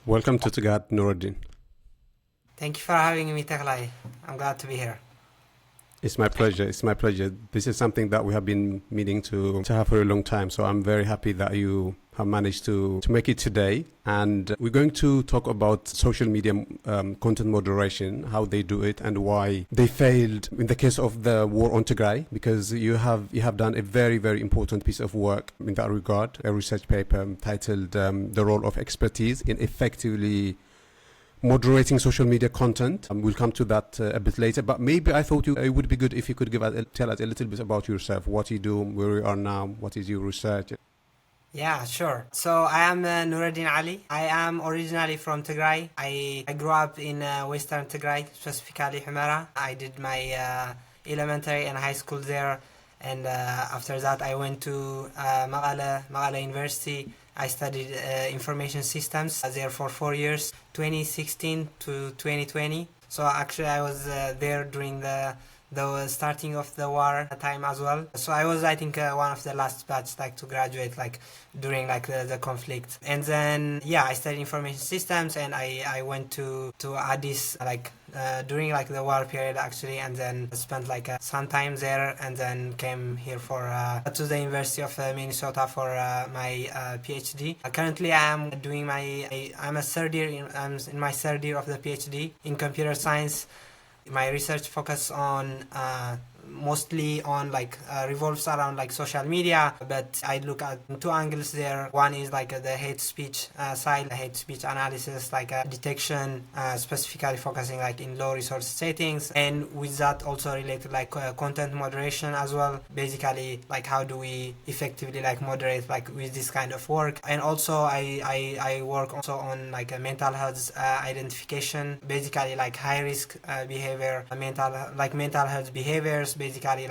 Welcome to Tigray, Nuredin. Thank you for having me, Tigray. I'm glad to be here. It's my pleasure. It's my pleasure. This is something that we have been meaning to have for a long time. So I'm very happy that you have managed to make it today. And we're going to talk about social media content moderation, how they do it, and why they failed in the case of the war on Tigray. Because you have done a very, very important piece of work in that regard, a research paper titled "The Role of Expertise in Effectively Moderating Social Media Content." We'll come to that a bit later, but maybe I thought it would be good if you could tell us a little bit about yourself, what you do, where you are now, what is your research. Yeah, sure. So I am Nuredin Ali. I am originally from Tigray. I grew up in Western Tigray, specifically Humera. I did my elementary and high school there, and after that I went to Maqala University. I studied information systems there for 4 years, 2016 to 2020. So actually I was there during the starting of the war time as well. So I was, I think, one of the last batch to graduate during the conflict. And then I studied information systems, and I went to Addis during the war period actually, and then spent some time there, and then came here for to the University of Minnesota for my PhD. Currently I am doing I'm in my third year of the PhD in computer science. My research focus on mostly on revolves around social media, but I look at two angles there. One is the hate speech side, hate speech analysis, detection, specifically focusing in low resource settings, and with that also related content moderation as well. Basically how do we effectively moderate with this kind of work. And also I work also on mental health identification, basically high risk behavior, mental health behaviors, basically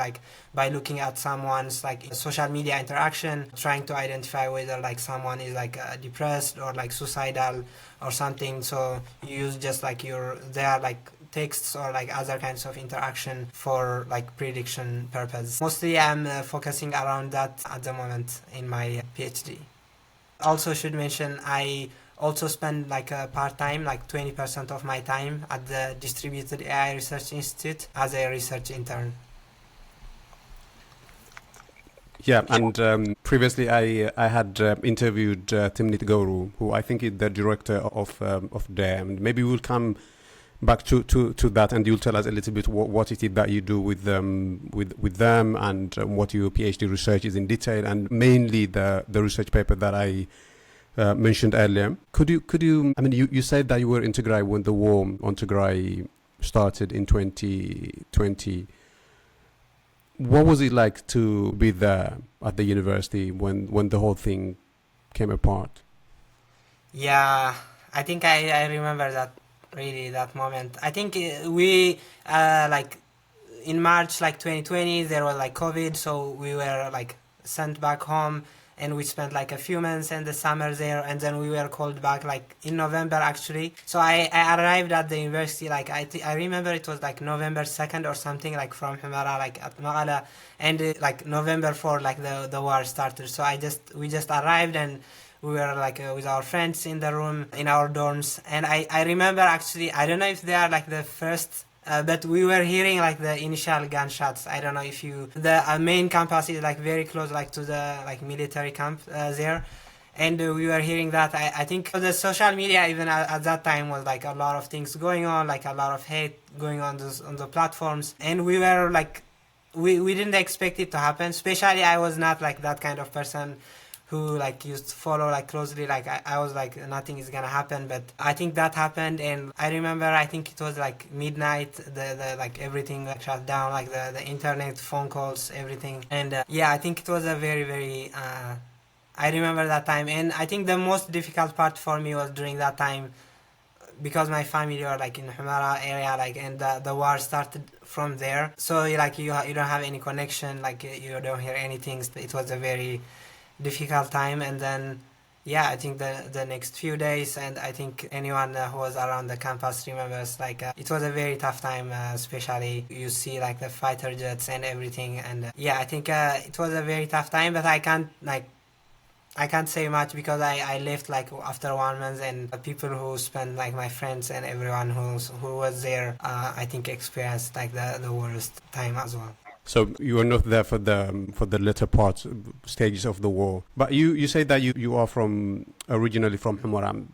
by looking at someone's social media interaction, trying to identify whether someone is depressed or suicidal or something. So you use just their texts or other kinds of interaction for prediction purposes. Mostly I'm focusing around that at the moment in my PhD. Also should mention I also spend a part-time 20% of my time at the Distributed AI Research Institute as a research intern. Yeah, and previously I had interviewed Timnit Gowru, who I think is the director of them. Maybe we'll come back to that, and you'll tell us a little bit what it is that you do with them and what your PhD research is in detail, and mainly the research paper that I mentioned earlier. Could you? I mean, you said that you were in Tigray when the war on Tigray started in 2020. What was it like to be there at the university when the whole thing came apart? Yeah, I think I remember that moment. I think we in March 2020 there was COVID, so we were sent back home, and we spent a few months in the summer there, and then we were called back in November actually. So I arrived at the university I remember it was November 2nd or something, from Humera at Maqala, and November 4 the war started. So we just arrived, and we were with our friends in the room in our dorms, and I remember actually, I don't know if they are the first but we were hearing the initial gunshots. I don't know if the main campus is very close to the military camp there, and we were hearing that. I think the social media even at that time was a lot of things going on, a lot of hate going on the platforms, and we were we didn't expect it to happen. Especially I was not that kind of person who used to follow closely. I was nothing is gonna happen, but I think that happened. And I remember, I think it was midnight, the everything shut down, the internet, phone calls, everything. And I think it was a very, very I remember that time. And I think the most difficult part for me was during that time, because my family were in Humera area, and the war started from there. So you don't have any connection, you don't hear anything. It was a very difficult time. And then I think the next few days, and I think anyone who was around the campus remembers it was a very tough time, especially you see the fighter jets and everything. And I think it was a very tough time, but I can't I can't say much because I left like after 1 month, and the people who spent like my friends and everyone who was there, I think experienced like the worst time as well. So you were not there for the later parts stages of the war. But you say that you are from originally from Humara.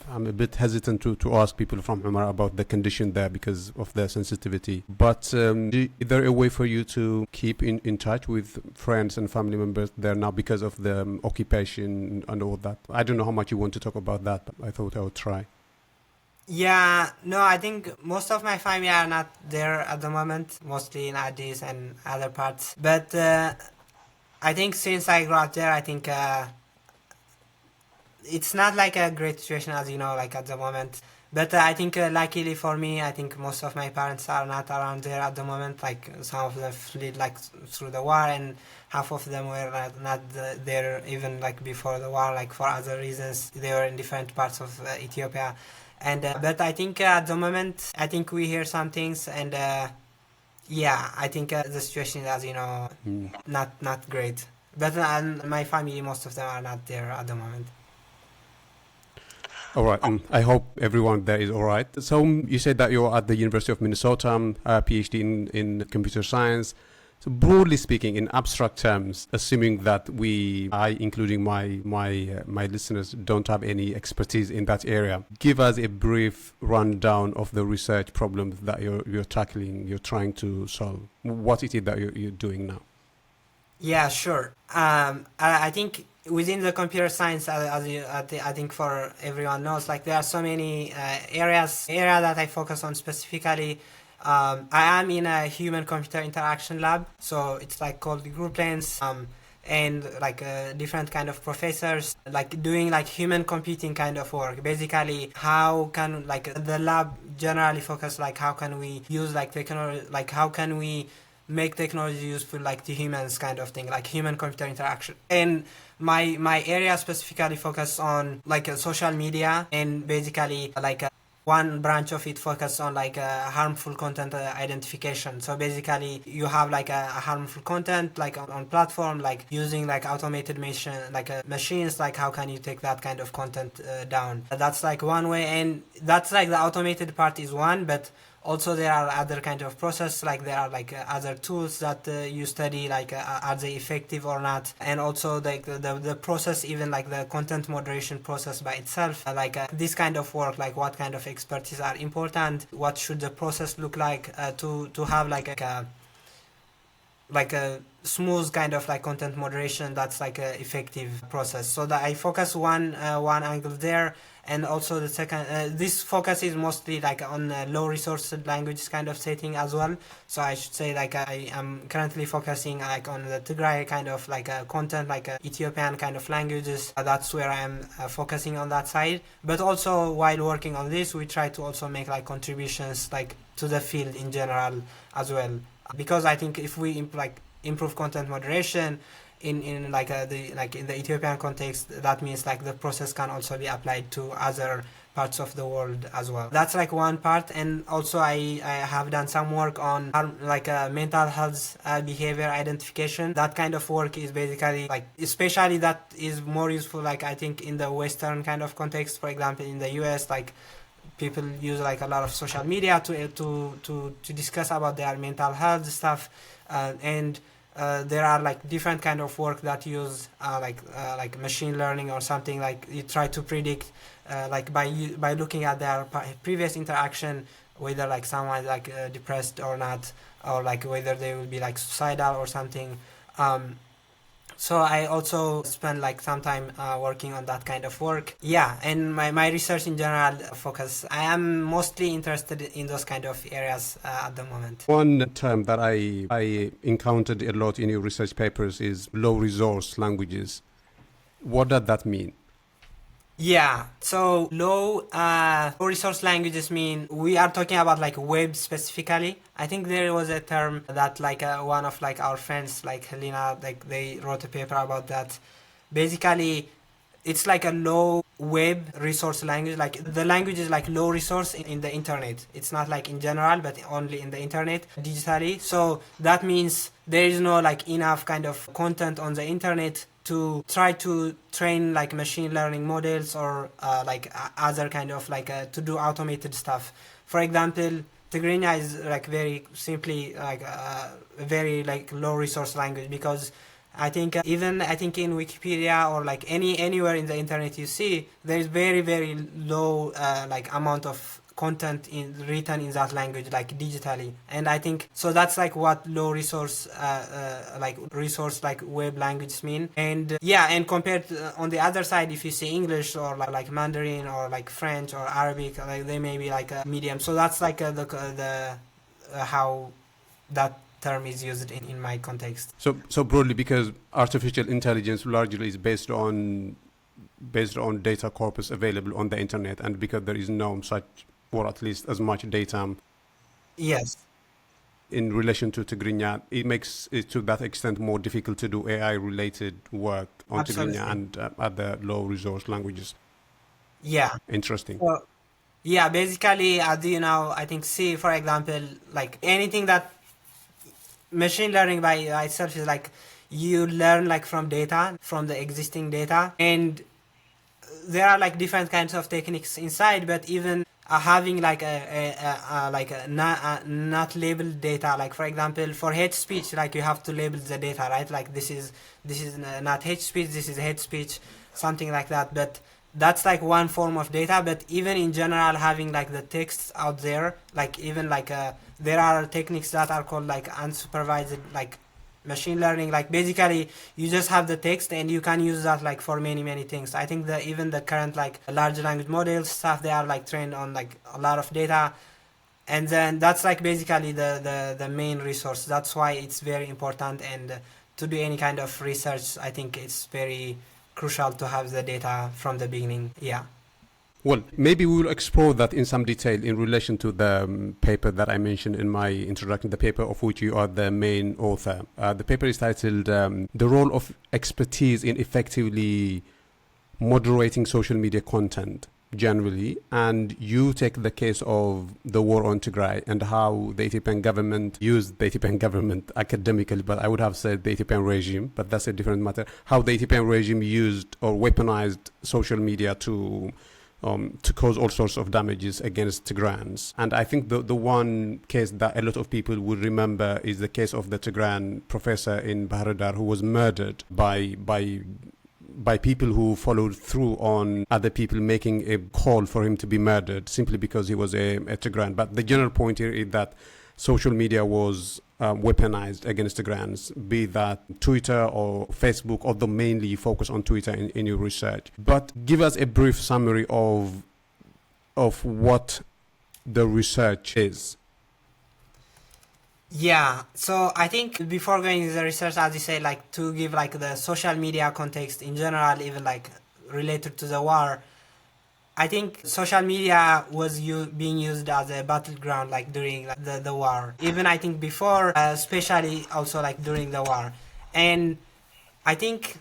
I'm a bit hesitant to ask people from Humara about the condition there because of their sensitivity. But is there a way for you to keep in touch with friends and family members there now because of the occupation and all that? I don't know how much you want to talk about that, but I thought I would try. Yeah, no, I think most of my family are not there at the moment, mostly in Addis and other parts. But I think since I grew up there, I think it's not like a great situation as you know, like at the moment. But I think luckily for me, I think most of my parents are not around there at the moment. Like some of them fled like through the war, and half of them were not there even like before the war, like for other reasons. They were in different parts of Ethiopia. And but I think at the moment, I think we hear some things, and yeah, I think the situation is, as you know, not great. But my family, most of them are not there at the moment. All right. I hope everyone there is all right. So you said that you're at the University of Minnesota, PhD in computer science. So broadly speaking, in abstract terms, assuming that I, including my listeners, don't have any expertise in that area, give us a brief rundown of the research problems that you're tackling, you're trying to solve. What it is that you're doing now? Yeah, sure. I think within the computer science, I think for everyone knows, like there are so many areas. Area that I focus on specifically. I am in a human-computer interaction lab, so it's like called the group lens, and like different kind of professors like doing like human computing kind of work. Basically, how can like the lab generally focus like how can we use like technology, like how can we make technology useful like to humans kind of thing, like human computer interaction. And my area specifically focus on like social media, and basically like one branch of it focus on like harmful content identification. So basically you have like a harmful content like on platform, like using like automated machines, like how can you take that kind of content down. That's like one way, and that's like the automated part is one, but also there are other kind of process, like there are like other tools that you study, like are they effective or not, and also like the process, even like the content moderation process by itself, like this kind of work, like what kind of expertise are important, what should the process look like to have like a smooth kind of like content moderation that's like a effective process. So that I focus one angle there. And also the second, this focus is mostly like on low resource languages kind of setting as well. So I should say like I am currently focusing like on the Tigray kind of like content, like Ethiopian kind of languages. That's where I am focusing on that side. But also while working on this, we try to also make like contributions like to the field in general as well. Because I think if we improve content moderation, in like in the Ethiopian context, that means like the process can also be applied to other parts of the world as well. That's like one part. And also I have done some work on like mental health behavior identification. That kind of work is basically like, especially that is more useful like I think in the Western kind of context. For example, in the US, like people use like a lot of social media to discuss about their mental health stuff, and there are like different kind of work that use like machine learning or something, like you try to predict like by looking at their previous interaction, whether like someone is like depressed or not, or like whether they will be like suicidal or something. So I also spend like some time working on that kind of work. Yeah, and my research in general focus, I am mostly interested in those kind of areas at the moment. One term that I encountered a lot in your research papers is low resource languages. What does that mean? Yeah, so low resource languages mean we are talking about like web specifically. I think there was a term that like one of like our friends like Helena, like they wrote a paper about that. Basically, it's like a low web resource language. Like the language is like low resource in the internet. It's not like in general, but only in the internet digitally. So that means there is no like enough kind of content on the internet to try to train like machine learning models or other kind of to do automated stuff. For example, Tigrinya is like very simply like a very like low resource language, because I think even I think in Wikipedia or like anywhere in the internet you see there is very low like amount of content written in that language like digitally. And I think so that's like what low resource like web languages mean. And and compared on the other side, if you see English or like Mandarin or like French or Arabic, like they may be like a medium. So that's like the how that term is used in my context. So broadly, because artificial intelligence largely is based on data corpus available on the internet, and because there is no such, or at least as much data Yes, in relation to Tigrinya, it makes it to that extent more difficult to do AI related work on absolutely. Tigrinya and other low resource languages. Yeah. Interesting. So, yeah, basically, I think C, for example, like anything that machine learning by itself is like you learn like from data, from the existing data, and there are like different kinds of techniques inside. But even having like not labeled data, like for example for hate speech, like you have to label the data, right? Like this is not hate speech, this is hate speech, something like that. But that's like one form of data. But even in general, having like the texts out there, like even like there are techniques that are called like unsupervised like machine learning. Like basically you just have the text and you can use that like for many things. I think that even the current like large language models stuff, they are like trained on like a lot of data, and then that's like basically the main resource. That's why it's very important, and to do any kind of research, I think it's very crucial to have the data from the beginning. Yeah. Well, maybe we will explore that in some detail in relation to the paper that I mentioned in my introduction, the paper of which you are the main author. The paper is titled The Role of Expertise in Effectively Moderating Social Media Content generally, and you take the case of the war on Tigray and how the Ethiopian government used the Ethiopian government academically, but I would have said the Ethiopian regime, but that's a different matter, how the Ethiopian regime used or weaponized social media to cause all sorts of damages against Tigrayans. And I think the one case that a lot of people would remember is the case of the Tigrayan professor in Bahar Dar who was murdered by people who followed through on other people making a call for him to be murdered simply because he was a Tigrayan. But the general point here is that social media was weaponized against Tigrayans, be that Twitter or Facebook, although mainly you focus on Twitter in your research. But give us a brief summary of what the research is. Yeah, so I think before going into the research, as you say, like to give like the social media context in general, even like related to the war, I think social media was being used as a battleground like during like, the war. Even I think before, especially also like during the war. And I think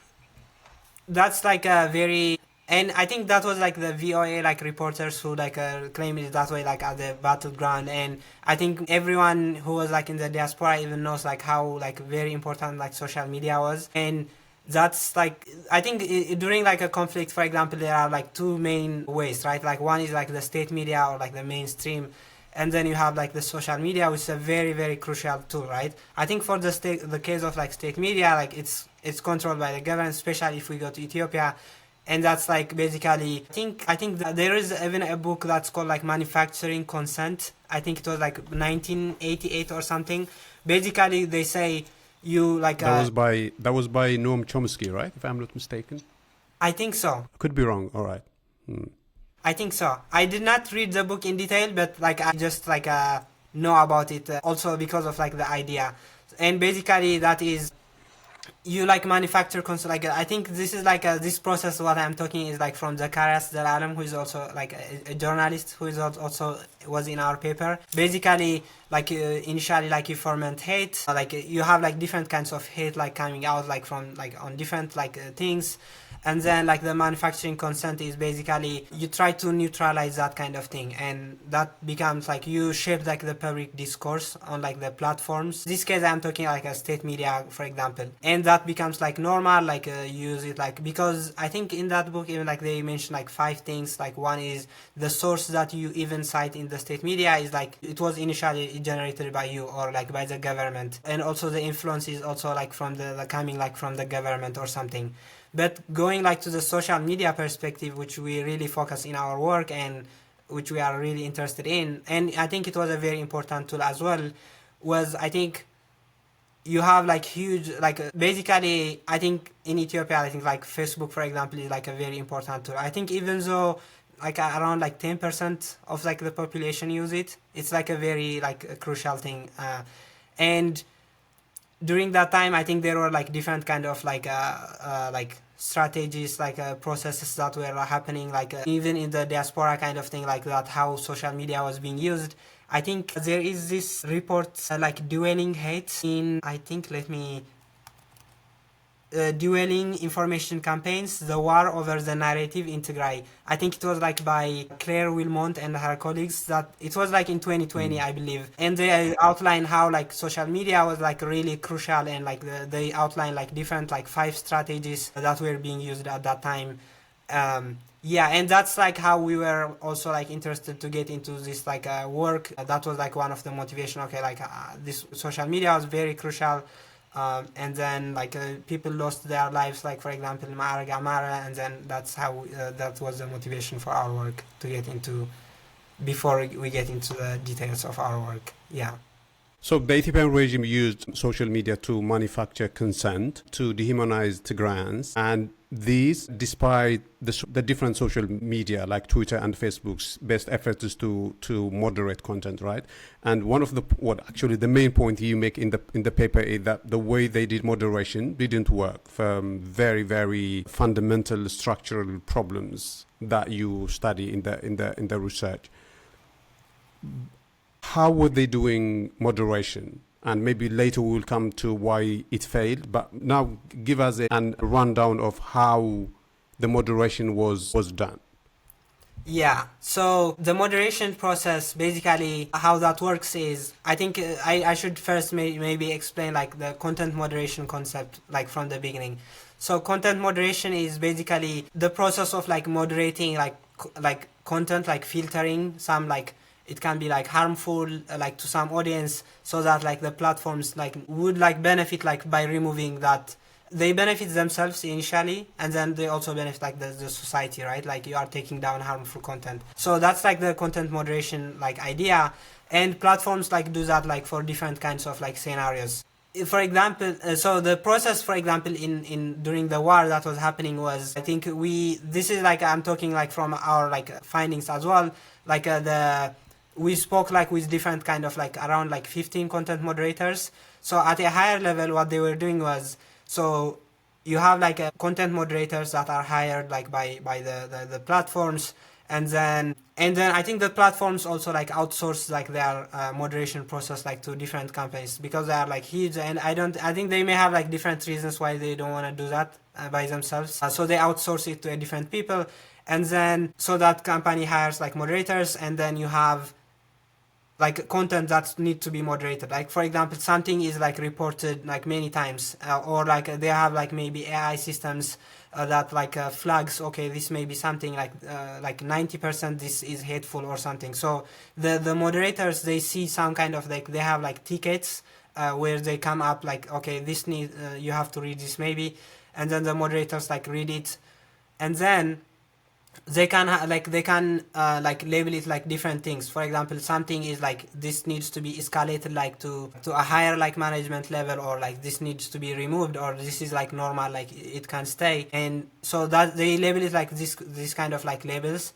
that's like a very, and I think that was like the VOA like reporters who like claim it that way, like at the battleground. And I think everyone who was like in the diaspora even knows like how like very important like social media was. And that's like I think during like a conflict, for example, there are like two main ways, right? Like one is like the state media or like the mainstream, and then you have like the social media, which is a very crucial tool, right? I think for the case of like state media, like it's controlled by the government, especially if we go to Ethiopia. And that's like basically I think that there is even a book that's called like Manufacturing Consent. I think it was like 1988 or something. Basically they say you like that was by Noam Chomsky, right? If I'm not mistaken. I think so. Could be wrong. All right. I think so. I did not read the book in detail, but like I just like know about it also because of like the idea. And basically that is you like manufacture consent. Like I think this is like this process. What I'm talking is like from Zacharias Del Alam, who is also like a journalist who is also was in our paper. Basically, like initially, like you ferment hate. Like you have like different kinds of hate like coming out like from like on different like things. And then like the manufacturing consent is basically you try to neutralize that kind of thing, and that becomes like you shape like the public discourse on like the platforms. This case I'm talking like a state media, for example, and that becomes like normal, like use it like, because I think in that book even like they mention like 5 things. Like one is the source that you even cite in the state media is like it was initially generated by you or like by the government, and also the influence is also like from the coming like from the government or something. But going like to the social media perspective, which we really focus in our work and which we are really interested in, and I think it was a very important tool as well, was I think you have like huge like basically I think in Ethiopia I think like Facebook for example is like a very important tool. I think even though like around like 10% of like the population use it, it's like a very like a crucial thing. And during that time I think there were like different kind of like strategies, like processes that were happening, like even in the diaspora kind of thing, like that how social media was being used. I think there is this report like dueling hate in, I think, let me dueling information campaigns, the war over the narrative in Tigray. I think it was like by Claire Wilmont and her colleagues, that it was like in 2020 I believe, and they outline how like social media was like really crucial, and like they outline like different like 5 strategies that were being used at that time. Yeah, and that's like how we were also like interested to get into this like work. That was like one of the motivation. Okay, like this social media was very crucial. And then like people lost their lives, like for example Mara Gamara, and then that's how that was the motivation for our work to get into, before we get into the details of our work. Yeah. So the Ethiopian regime used social media to manufacture consent, to dehumanize Tigrayans, and these, despite the different social media like Twitter and Facebook's best efforts is to moderate content, right? And one of the main point you make in the paper is that the way they did moderation didn't work for very, very fundamental structural problems that you study in the research. How were they doing moderation? And maybe later we will come to why it failed. But now give us a rundown of how the moderation was done. Yeah, so the moderation process, basically how that works is, I think I should first maybe explain like the content moderation concept like from the beginning. So content moderation is basically the process of like moderating like content, like filtering some like it can be like harmful like to some audience, so that like the platforms like would like benefit like by removing that. They benefit themselves initially, and then they also benefit like the society, right? Like you are taking down harmful content. So that's like the content moderation like idea, and platforms like do that like for different kinds of like scenarios. For example, so the process, for example, in during the war that was happening was, I think this is like I'm talking like from our like findings as well, like we spoke like with different kind of like around like 15 content moderators. So at a higher level what they were doing was, so you have like content moderators that are hired like by the platforms, and then I think the platforms also like outsource like their moderation process like to different companies, because they are like huge, and I think they may have like different reasons why they don't want to do that by themselves, so they outsource it to a different people, and then so that company hires like moderators, and then you have like content that need to be moderated. Like for example, something is like reported like many times, or like they have like maybe AI systems that like flags, okay, this may be something like 90% this is hateful or something. So the moderators, they see some kind of like, they have like tickets where they come up like, okay, this need you have to read this maybe, and then the moderators like read it, and then they can like label it like different things. For example, something is like this needs to be escalated like to a higher like management level, or like this needs to be removed, or this is like normal, like it can stay. And so that they label it like this kind of like labels.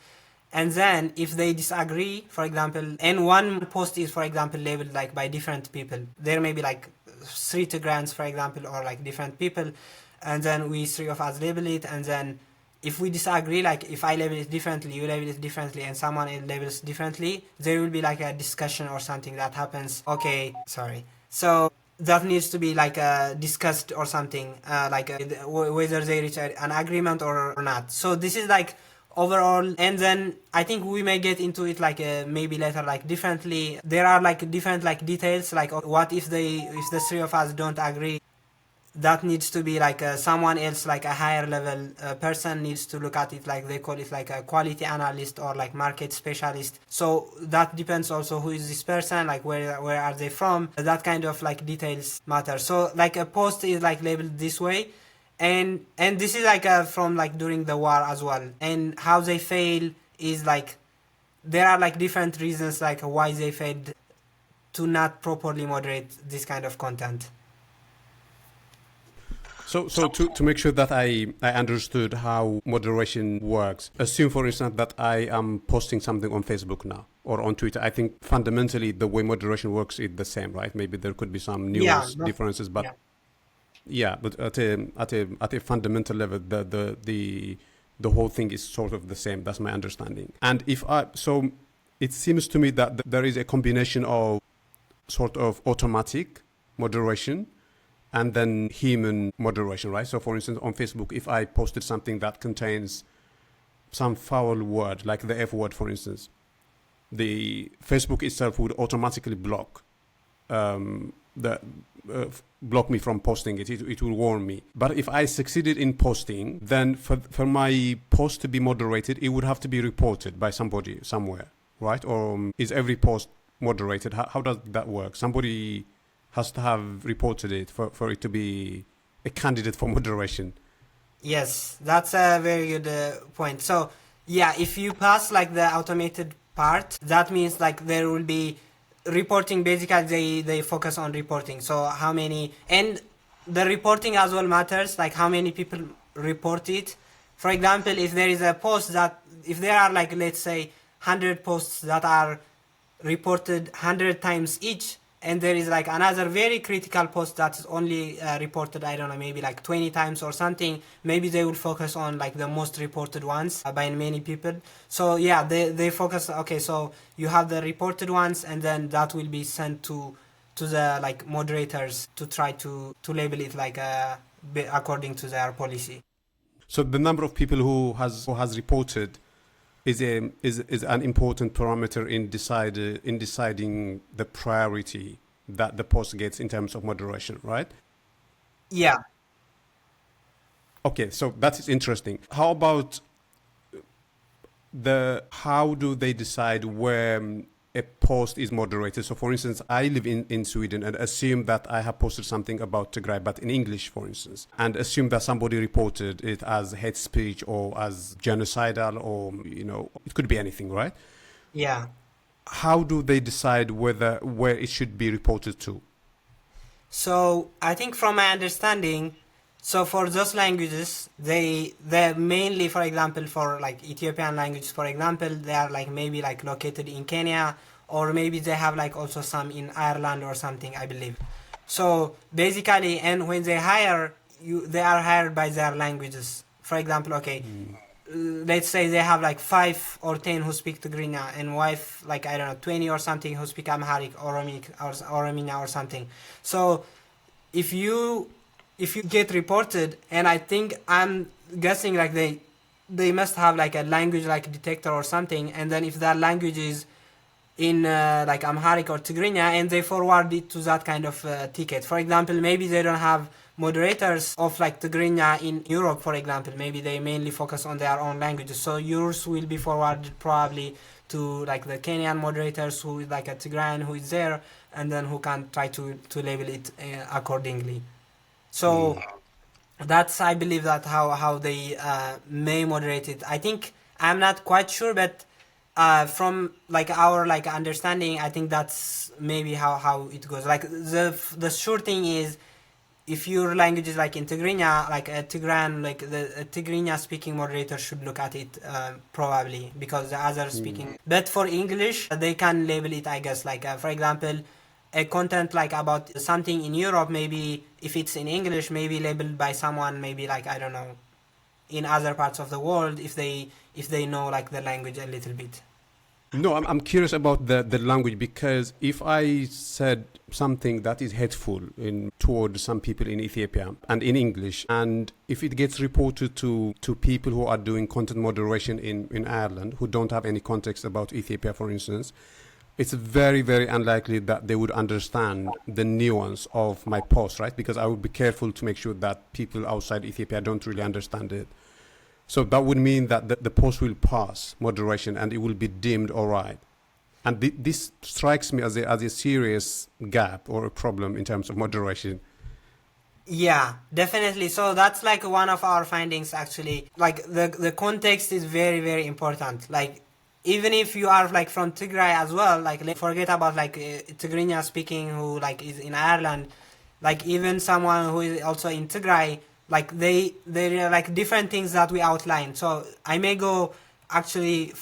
And then if they disagree, for example, and one post is for example labeled like by different people, there may be like 3 Tigrayans for example, or like different people, and then we 3 of us label it, and then if we disagree, like if I label it differently, you label it differently, and someone else labels differently, there will be like a discussion or something that happens. Okay, sorry. So that needs to be like discussed or something, whether they reach an agreement or not. So this is like overall, and then I think we may get into it like maybe later, like differently. There are like different like details, like what if the three of us don't agree. That needs to be like someone else, like a higher level person needs to look at it, like they call it like a quality analyst or like market specialist. So that depends also who is this person, like where are they from, that kind of like details matter. So like a post is like labeled this way, and this is like from like during the war as well, and how they fail is like there are like different reasons like why they failed to not properly moderate this kind of content. So to make sure that I understood how moderation works, assume for instance that I am posting something on Facebook now or on Twitter. I think fundamentally the way moderation works is the same, right? Maybe there could be some nuance differences, but but at a fundamental level, the whole thing is sort of the same. That's my understanding. And so it seems to me that there is a combination of sort of automatic moderation and then human moderation, right? So for instance, on Facebook, if I posted something that contains some foul word, like the F word, for instance, the Facebook itself would automatically block block me from posting it. It will warn me. But if I succeeded in posting, then for my post to be moderated, it would have to be reported by somebody somewhere, right? Or is every post moderated? How does that work? Somebody has to have reported it for it to be a candidate for moderation. Yes, that's a very good point. So yeah, if you pass like the automated part, that means like there will be reporting. Basically they focus on reporting, so how many, and the reporting as well matters, like how many people report it. For example, if there is a post that, if there are like, let's say 100 posts that are reported 100 times each, and there is like another very critical post that's only reported, I don't know, maybe like 20 times or something, maybe they will focus on like the most reported ones by many people. So yeah, they focus, okay, so you have the reported ones, and then that will be sent to the like moderators to try to label it like according to their policy. So the number of people who has reported is an important parameter in deciding the priority that the post gets in terms of moderation, right? Yeah. Okay, so that is interesting. How about how do they decide where a post is moderated? So for instance, I live in Sweden and assume that I have posted something about Tigray, but in English, for instance, and assume that somebody reported it as hate speech or as genocidal, or, it could be anything, right? Yeah. How do they decide where it should be reported to? So I think from my understanding, so for those languages, they're mainly, for example, for like Ethiopian languages, for example, they are like maybe like located in Kenya, or maybe they have like also some in Ireland or something, I believe. So basically, and when they hire you, they are hired by their languages. For example, okay, let's say they have like 5 or 10 who speak Tigrinya, and wife like, I don't know, 20 or something who speak Amharic, Oromic, or Oromina or something. So if you get reported, and I think I'm guessing like they must have like a language like detector or something, and then if that language is in like Amharic or Tigrinya, and they forward it to that kind of ticket. For example, maybe they don't have moderators of like Tigrinya in Europe, for example. Maybe they mainly focus on their own languages, so yours will be forwarded probably to like the Kenyan moderators who is like a Tigrayan who is there, and then who can try to label it accordingly. So that's, I believe, that how they may moderate it. I think I'm not quite sure, but from like our like understanding, I think that's maybe how it goes. Like the sure thing is, if your language is like in Tigrinya, like a Tigran, like the Tigrinya speaking moderator should look at it probably, because the other speaking. But for English, they can label it, I guess, like for example, a content like about something in Europe, maybe if it's in English, maybe labeled by someone, maybe like, I don't know, in other parts of the world, if they know like the language a little bit. No, I'm curious about the language, because if I said something that is hateful in toward some people in Ethiopia and in English, and if it gets reported to people who are doing content moderation in Ireland who don't have any context about Ethiopia, for instance, it's very, very unlikely that they would understand the nuance of my post, right? Because I would be careful to make sure that people outside Ethiopia don't really understand it. So that would mean that the post will pass moderation and it will be deemed all right. And this strikes me as a serious gap or a problem in terms of moderation. Yeah, definitely. So that's like one of our findings actually. Like the context is very, very important. Like even if you are like from Tigray as well, like forget about like Tigrinya speaking who like is in Ireland, like even someone who is also in Tigray, like they are like different things that we outline. So I may go actually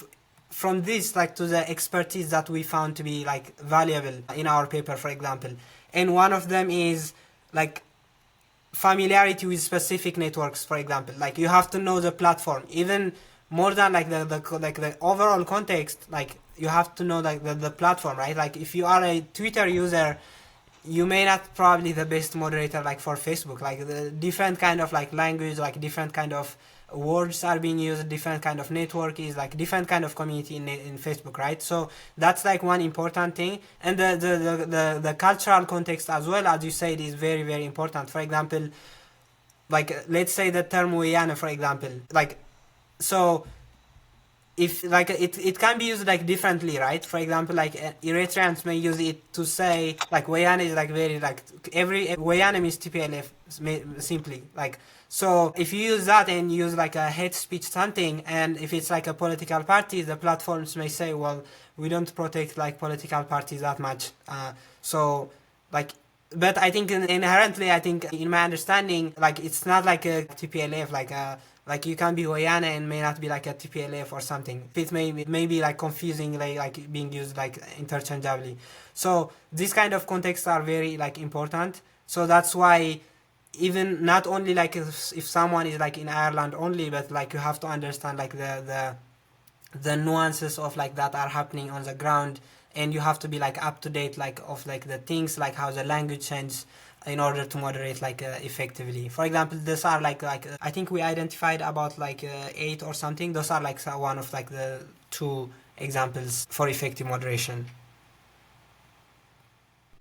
from this like to the expertise that we found to be like valuable in our paper, for example. And one of them is like familiarity with specific networks, for example. Like you have to know the platform, even more than like the overall context. Like you have to know like the platform, right? Like if you are a Twitter user, you may not probably the best moderator like for Facebook. Like the different kind of like language, like different kind of words are being used, different kind of network is like different kind of community in Facebook, right? So that's like one important thing. And the cultural context as well, as you said, is very, very important. For example, like let's say the term Weyane, for example, like so if like it can be used like differently, right? For example, like Eritreans may use it to say like Weyane is like very like every Weyane means TPLF simply, like. So if you use that and use like a hate speech something, and if it's like a political party, the platforms may say, well, we don't protect like political parties that much. So like, but I think inherently, I think in my understanding, like it's not like a TPLF, like you can be Weyane and may not be like a TPLF or something. It may be like confusing, like being used like interchangeably. So these kind of contexts are very like important. So that's why even not only like if someone is like in Ireland only, but like you have to understand like the nuances of like that are happening on the ground, and you have to be like up to date like of like the things like how the language changes in order to moderate like effectively. For example, these are like I think we identified about like 8 or something. Those are like one of like the 2 examples for effective moderation.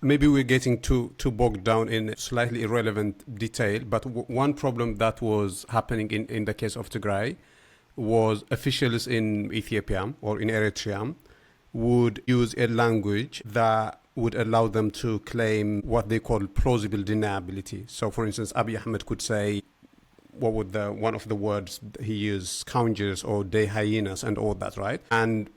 Maybe we're getting too bogged down in slightly irrelevant detail, but one problem that was happening in the case of Tigray was officials in Ethiopia or in Eritrea would use a language that would allow them to claim what they call plausible deniability. So, for instance, Abiy Ahmed could say, what would one of the words he used, scoundrels or de hyenas and all that, right? And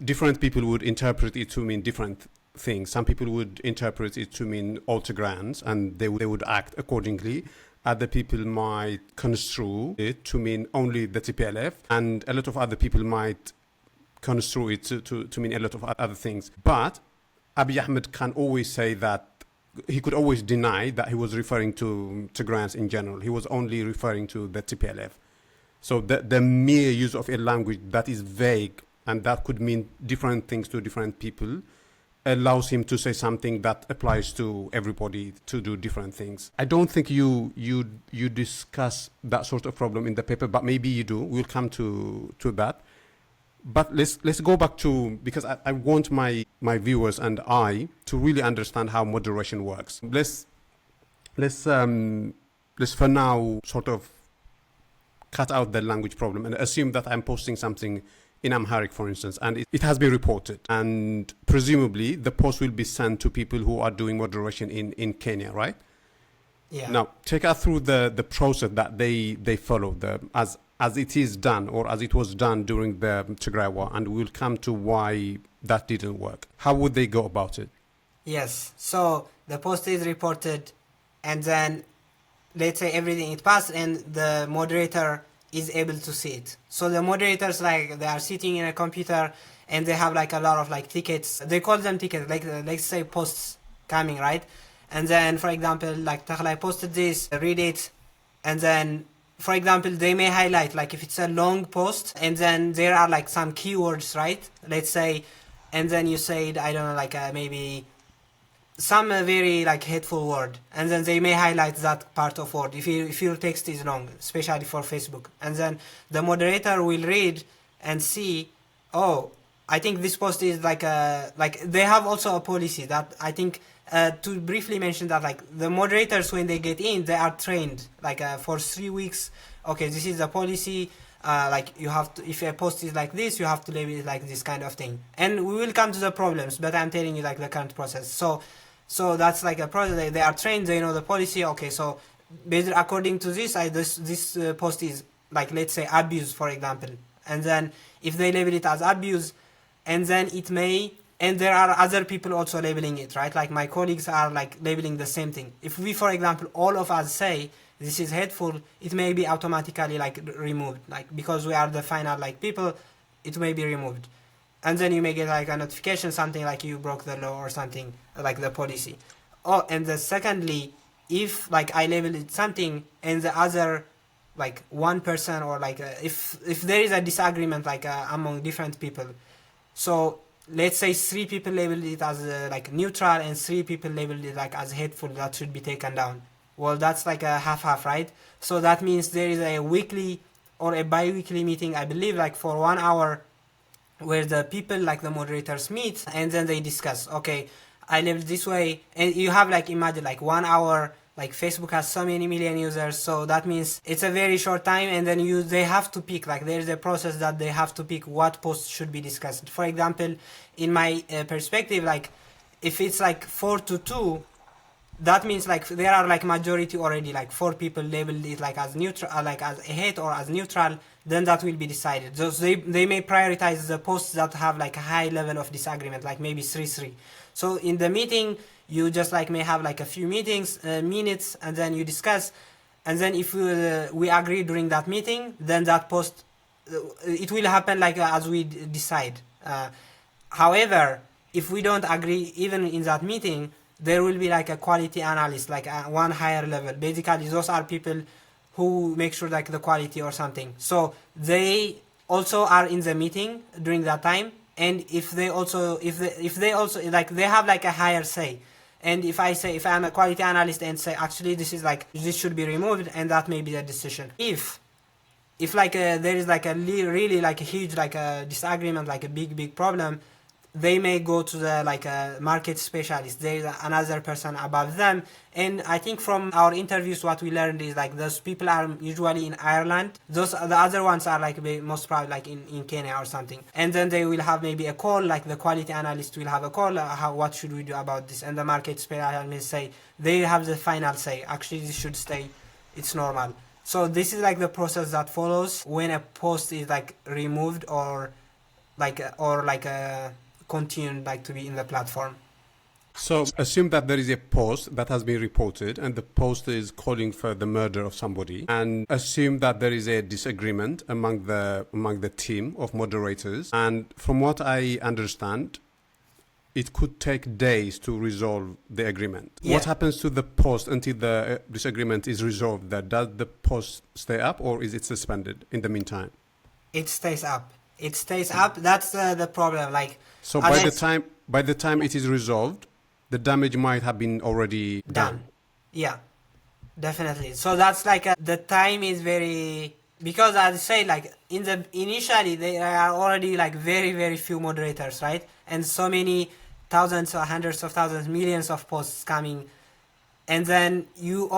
different people would interpret it to mean different things. Some people would interpret it to mean all Tigrayans, and they would act accordingly. Other people might construe it to mean only the TPLF, and a lot of other people might construe it to mean a lot of other things. But Abiy Ahmed can always say that he could always deny that he was referring to Tigrayans in general. He was only referring to the TPLF. So the mere use of a language that is vague and that could mean different things to different people allows him to say something that applies to everybody to do different things. I don't think you discuss that sort of problem in the paper, but maybe you do. We'll come to that. But let's go back to, because I want my viewers and I to really understand how moderation works. Let's for now sort of cut out the language problem and assume that I'm posting something in Amharic, for instance, and it has been reported, and presumably the post will be sent to people who are doing moderation in Kenya, right? Yeah. Now, take us through the process that they follow, as it is done, or as it was done during the Tigray war, and we'll come to why that didn't work. How would they go about it? Yes. So the post is reported, and then let's say everything it passed, and the moderator is able to see it. So the moderators, like, they are sitting in a computer and they have like a lot of like tickets. They call them tickets, like let's say posts coming, right? And then, for example, like Takhlai posted this, read it, and then for example, they may highlight, like if it's a long post and then there are like some keywords, right? Let's say, and then you said, I don't know, like maybe some very like hateful word, and then they may highlight that part of word if your text is long, especially for Facebook, and then the moderator will read and see, oh, I think this post is like they have also a policy that I think to briefly mention that, like the moderators, when they get in, they are trained like for 3 weeks. Okay, this is the policy. Like you have to, if a post is like this, you have to label it like this kind of thing. And we will come to the problems, but I'm telling you like the current process. So that's like a process. They are trained. They know the policy. Okay, so based according to this, this post is like, let's say, abuse, for example. And then if they label it as abuse, and then it may, and there are other people also labeling it, right? Like my colleagues are like labeling the same thing. If we, for example, all of us say this is hateful, it may be automatically like removed, like because we are the final like people, it may be removed. And then you may get like a notification, something like you broke the law or something, like the policy. Oh, and then secondly, if like I label it something and the other like one person, or like if there is a disagreement like among different people, so let's say 3 people labeled it as like neutral and 3 people labeled it like as hateful, that should be taken down. Well, that's like a half-half, right? So that means there is a weekly or a bi-weekly meeting, I believe, like for 1 hour, where the people, like the moderators, meet and then they discuss, okay, I labeled this way, and you have like, imagine like 1 hour, like Facebook has so many million users, so that means it's a very short time, and then they have to pick, like there's a process that they have to pick what posts should be discussed. For example, in my perspective, like if it's like 4-2, that means like there are like majority already, like 4 people labeled it like as neutral, like as a hate or as neutral, then that will be decided. So they may prioritize the posts that have like a high level of disagreement, like maybe 3-3. So in the meeting, you just like may have like a few minutes, and then you discuss, and then if we agree during that meeting, then that post, it will happen like as we decide. However, if we don't agree even in that meeting, there will be like a quality analyst, like one higher level. Basically, those are people who make sure like the quality or something. So they also are in the meeting during that time, and if they also like they have like a higher say. And if I'm a quality analyst and say actually this should be removed, and that may be the decision. If like there is like a really like a huge like a disagreement, like a big problem, they may go to the like a market specialist. There is another person above them, and I think from our interviews what we learned is like those people are usually in Ireland. The other ones are like most probably like in Kenya or something, and then they will have maybe a call, like the quality analyst will have a call, what should we do about this, and the market specialist will say, they have the final say, actually this should stay, it's normal. So this is like the process that follows when a post is like removed or continued like to be in the platform. So assume that there is a post that has been reported and the post is calling for the murder of somebody, and assume that there is a disagreement among the team of moderators, and from what I understand, it could take days to resolve the agreement. Yeah. What happens to the post until the disagreement is resolved? Does the post stay up, or is it suspended in the meantime? It stays up. It stays up. That's the problem. Like, so by the time it is resolved, the damage might have been already done. Yeah, definitely. So that's like the time is very, because as I say, like initially there are already like very few moderators, right? And so many thousands or hundreds of thousands, millions of posts coming, and then you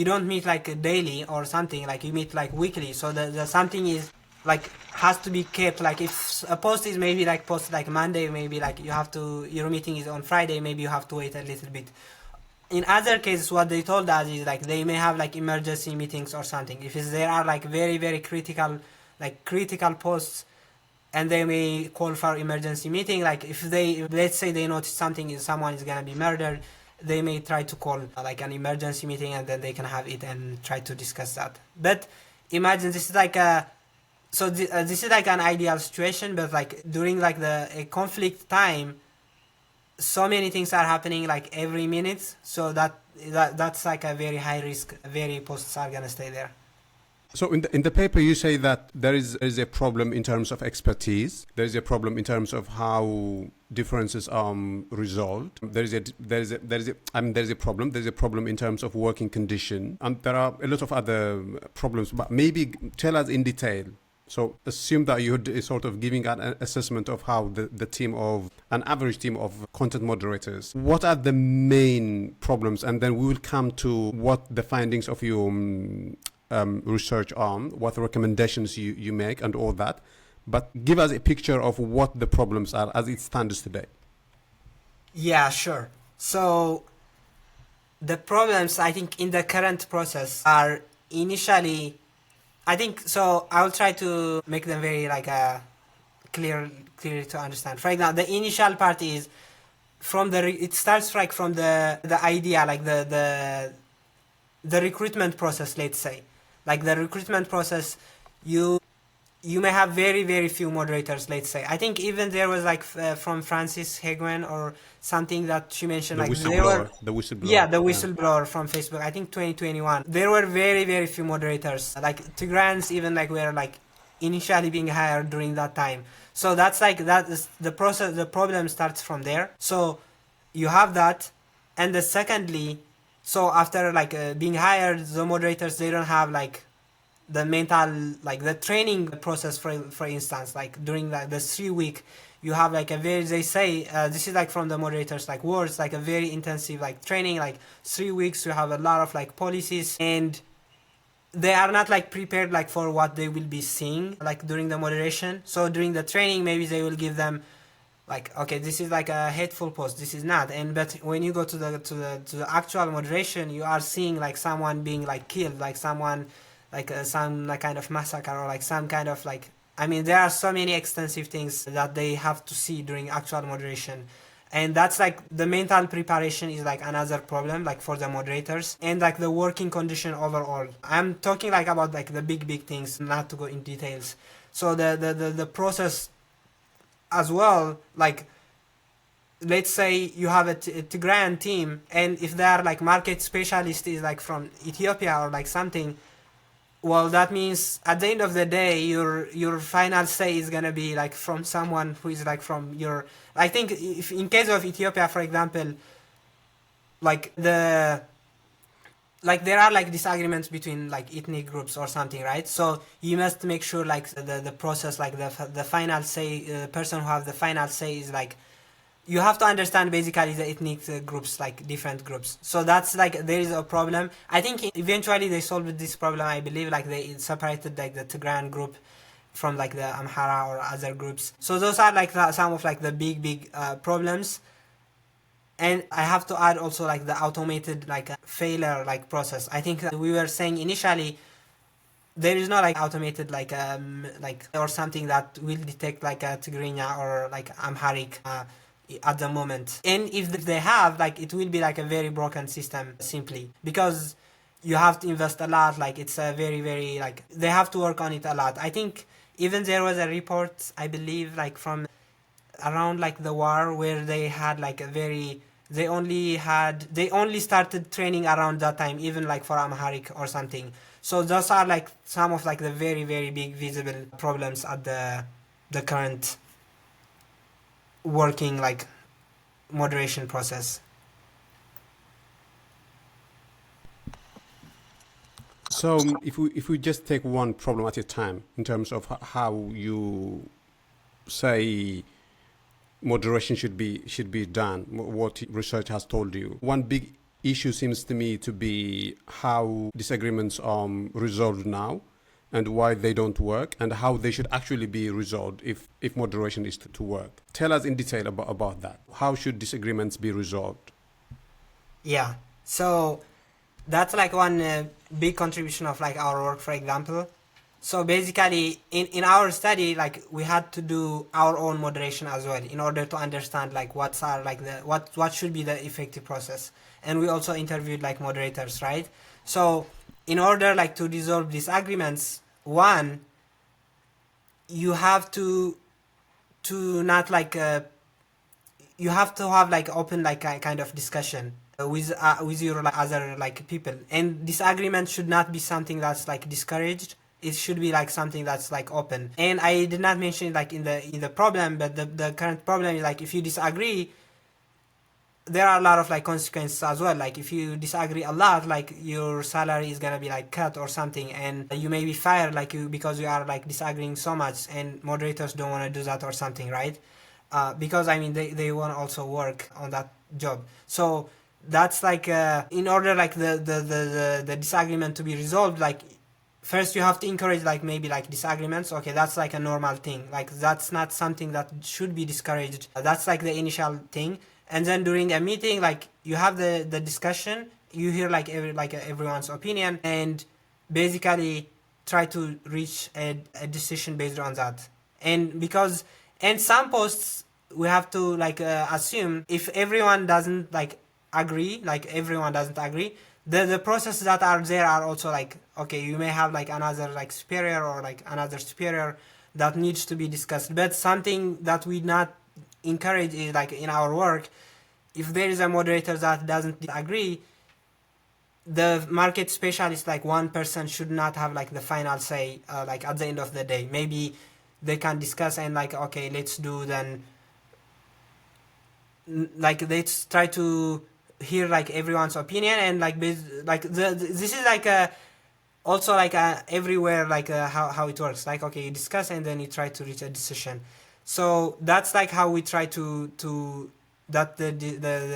don't meet like daily or something, like you meet like weekly. So the something is like has to be kept. Like if a post is maybe like posted like Monday, maybe like your meeting is on Friday, maybe you have to wait a little bit. In other cases, what they told us is like they may have like emergency meetings or something. If there are like very critical posts, and they may call for emergency meeting. Like if let's say they notice someone is gonna be murdered, they may try to call like an emergency meeting, and then they can have it and try to discuss that. But imagine this is like this is like an ideal situation, but like during like a conflict time, so many things are happening like every minute, so that's like a very high risk. Very posts are gonna stay there. So in the paper, you say that there is a problem in terms of expertise. There is a problem in terms of how differences are resolved. There is a problem. There's a problem in terms of working condition, and there are a lot of other problems. But maybe tell us in detail. So assume that you're sort of giving an assessment of how the team of an average team of content moderators. What are the main problems, and then we will come to what the findings of your research on, what recommendations you make and all that. But give us a picture of what the problems are as it stands today. Yeah, sure. So the problems, I think, in the current process are initially, I think, so I'll try to make them very like clear to understand. For example, the initial part is from it starts like from the idea, like the recruitment process, let's say. Like the recruitment process, you may have very, very few moderators, let's say. I think even there was like from Francis Heguen or something that she mentioned, The like whistleblower. The whistleblower. Yeah, the whistleblower from Facebook. I think 2021. There were very, very few moderators. Like Tigrayans even like were like initially being hired during that time. So that's like that is the process. The problem starts from there. So you have that, and the secondly. So after like being hired, the moderators, they don't have like the mental, like the training process, for instance, like during like the 3 week, you have like a very, they say, this is like from the moderators, like words, like a very intensive like training, like 3 weeks, you have a lot of like policies, and they are not like prepared like for what they will be seeing like during the moderation. So during the training, maybe they will give them like, okay, this is like a hateful post, this is not, and but when you go to the actual moderation, you are seeing like someone being like killed, like someone like some like kind of massacre, or like some kind of like, I mean, there are so many extensive things that they have to see during actual moderation, and that's like the mental preparation is like another problem like for the moderators, and like the working condition overall. I'm talking like about like the big things, not to go in details. So the process as well, like let's say you have a Tigrayan team, and if they are like market specialist is like from Ethiopia or like something, well, that means at the end of the day, your final say is gonna be like from someone who is like from your. I think if in case of Ethiopia, for example, like there are like disagreements between like ethnic groups or something, right? So you must make sure like the process, like the final say, the person who has the final say is like, you have to understand basically the ethnic groups, like different groups. So that's like there is a problem. I think eventually they solved this problem. I believe like they separated like the Tigrayan group from like the Amhara or other groups. So those are like some of like the big problems. And I have to add also like the automated like failure like process. I think we were saying initially there is no like automated like or something that will detect like a Tigrinya or like Amharic at the moment. And if they have, like, it will be like a very broken system simply because you have to invest a lot. Like it's a very like they have to work on it a lot. I think even there was a report, I believe, like from around like the war where they had like a very they only started training around that time, even like for Amharic or something. So those are like some of like the very big visible problems at the current working like moderation process. So if we just take one problem at a time in terms of how you say moderation should be done, what research has told you, one big issue seems to me to be how disagreements are resolved now and why they don't work and how they should actually be resolved if moderation is to work. Tell us in detail about that. How should disagreements be resolved? Yeah, so that's like one big contribution of like our work, for example. So basically in our study, like we had to do our own moderation as well in order to understand like what should be the effective process. And we also interviewed like moderators, right? So in order like to resolve disagreements, one, you have to not like you have to have like open like a kind of discussion with your like, other like people, and disagreement should not be something that's like discouraged. it should be like something that's like open. And I did not mention it like in the problem, but the current problem is like if you disagree, there are a lot of like consequences as well. Like if you disagree a lot, like your salary is gonna be like cut or something, and you may be fired like you because you are like disagreeing so much, and moderators don't want to do that or something, right? Because I mean they want to also work on that job. So that's like in order like the disagreement to be resolved, like first you have to encourage like maybe like disagreements. Okay, that's like a normal thing, like that's not something that should be discouraged. That's like the initial thing. And then during a meeting, like you have the discussion, you hear like everyone's opinion, and basically try to reach a decision based on that. And because and some posts we have to like assume if everyone doesn't like agree, like everyone doesn't agree, the processes that are there are also like, okay, you may have like another like superior or like another superior that needs to be discussed. But something that we not encourage is like in our work, if there is a moderator that doesn't agree, the market specialist, like one person, should not have like the final say like at the end of the day. Maybe they can discuss and like, okay, let's do then, like let's try to hear like everyone's opinion, and like this is like a also like everywhere like how it works, like okay, you discuss and then you try to reach a decision. So that's like how we try to that the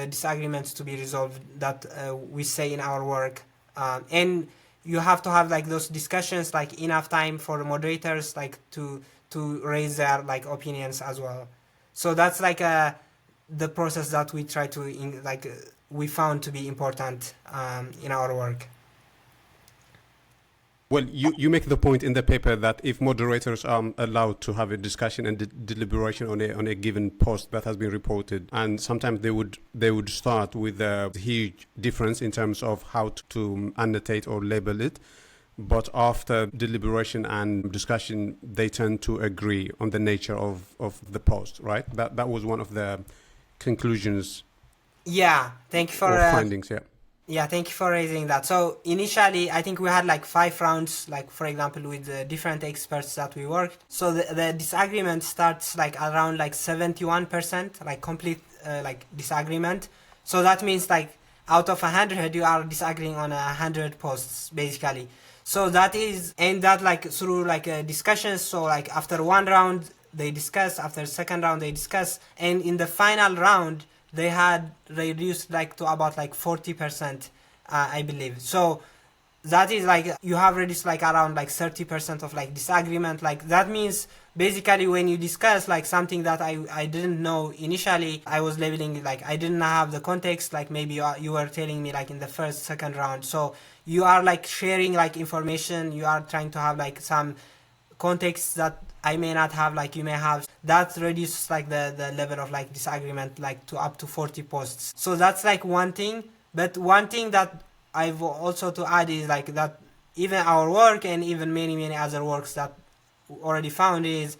disagreements to be resolved, that we say in our work. And you have to have like those discussions, like enough time for the moderators like to raise their like opinions as well. So that's like the process that we try to we found to be important in our work. Well, you make the point in the paper that if moderators are allowed to have a discussion and deliberation on a given post that has been reported, and sometimes they would start with a huge difference in terms of how to annotate or label it, but after deliberation and discussion, they tend to agree on the nature of the post, right? That was one of the conclusions. Yeah, thank you for findings. Yeah, thank you for raising that. So initially, I think we had like 5 rounds, like for example, with the different experts that we worked. So the disagreement starts like around like 71%, like complete like disagreement. So that means like out of 100, you are disagreeing on 100 posts, basically. So that is, and that like through like discussions. So like after one round, they discuss, after second round, they discuss. And in the final round, they had reduced like to about like 40%, I believe. So that is like you have reduced like around like 30% of like disagreement. Like that means basically when you discuss like something that I didn't know initially, I was labeling like I didn't have the context, like maybe you were telling me like in the second round. So you are like sharing like information, you are trying to have like some context that I may not have, like you may have. That reduces like the level of like disagreement like to up to 40 posts. So that's like one thing. But one thing that I've also to add is like that even our work and even many other works that already found is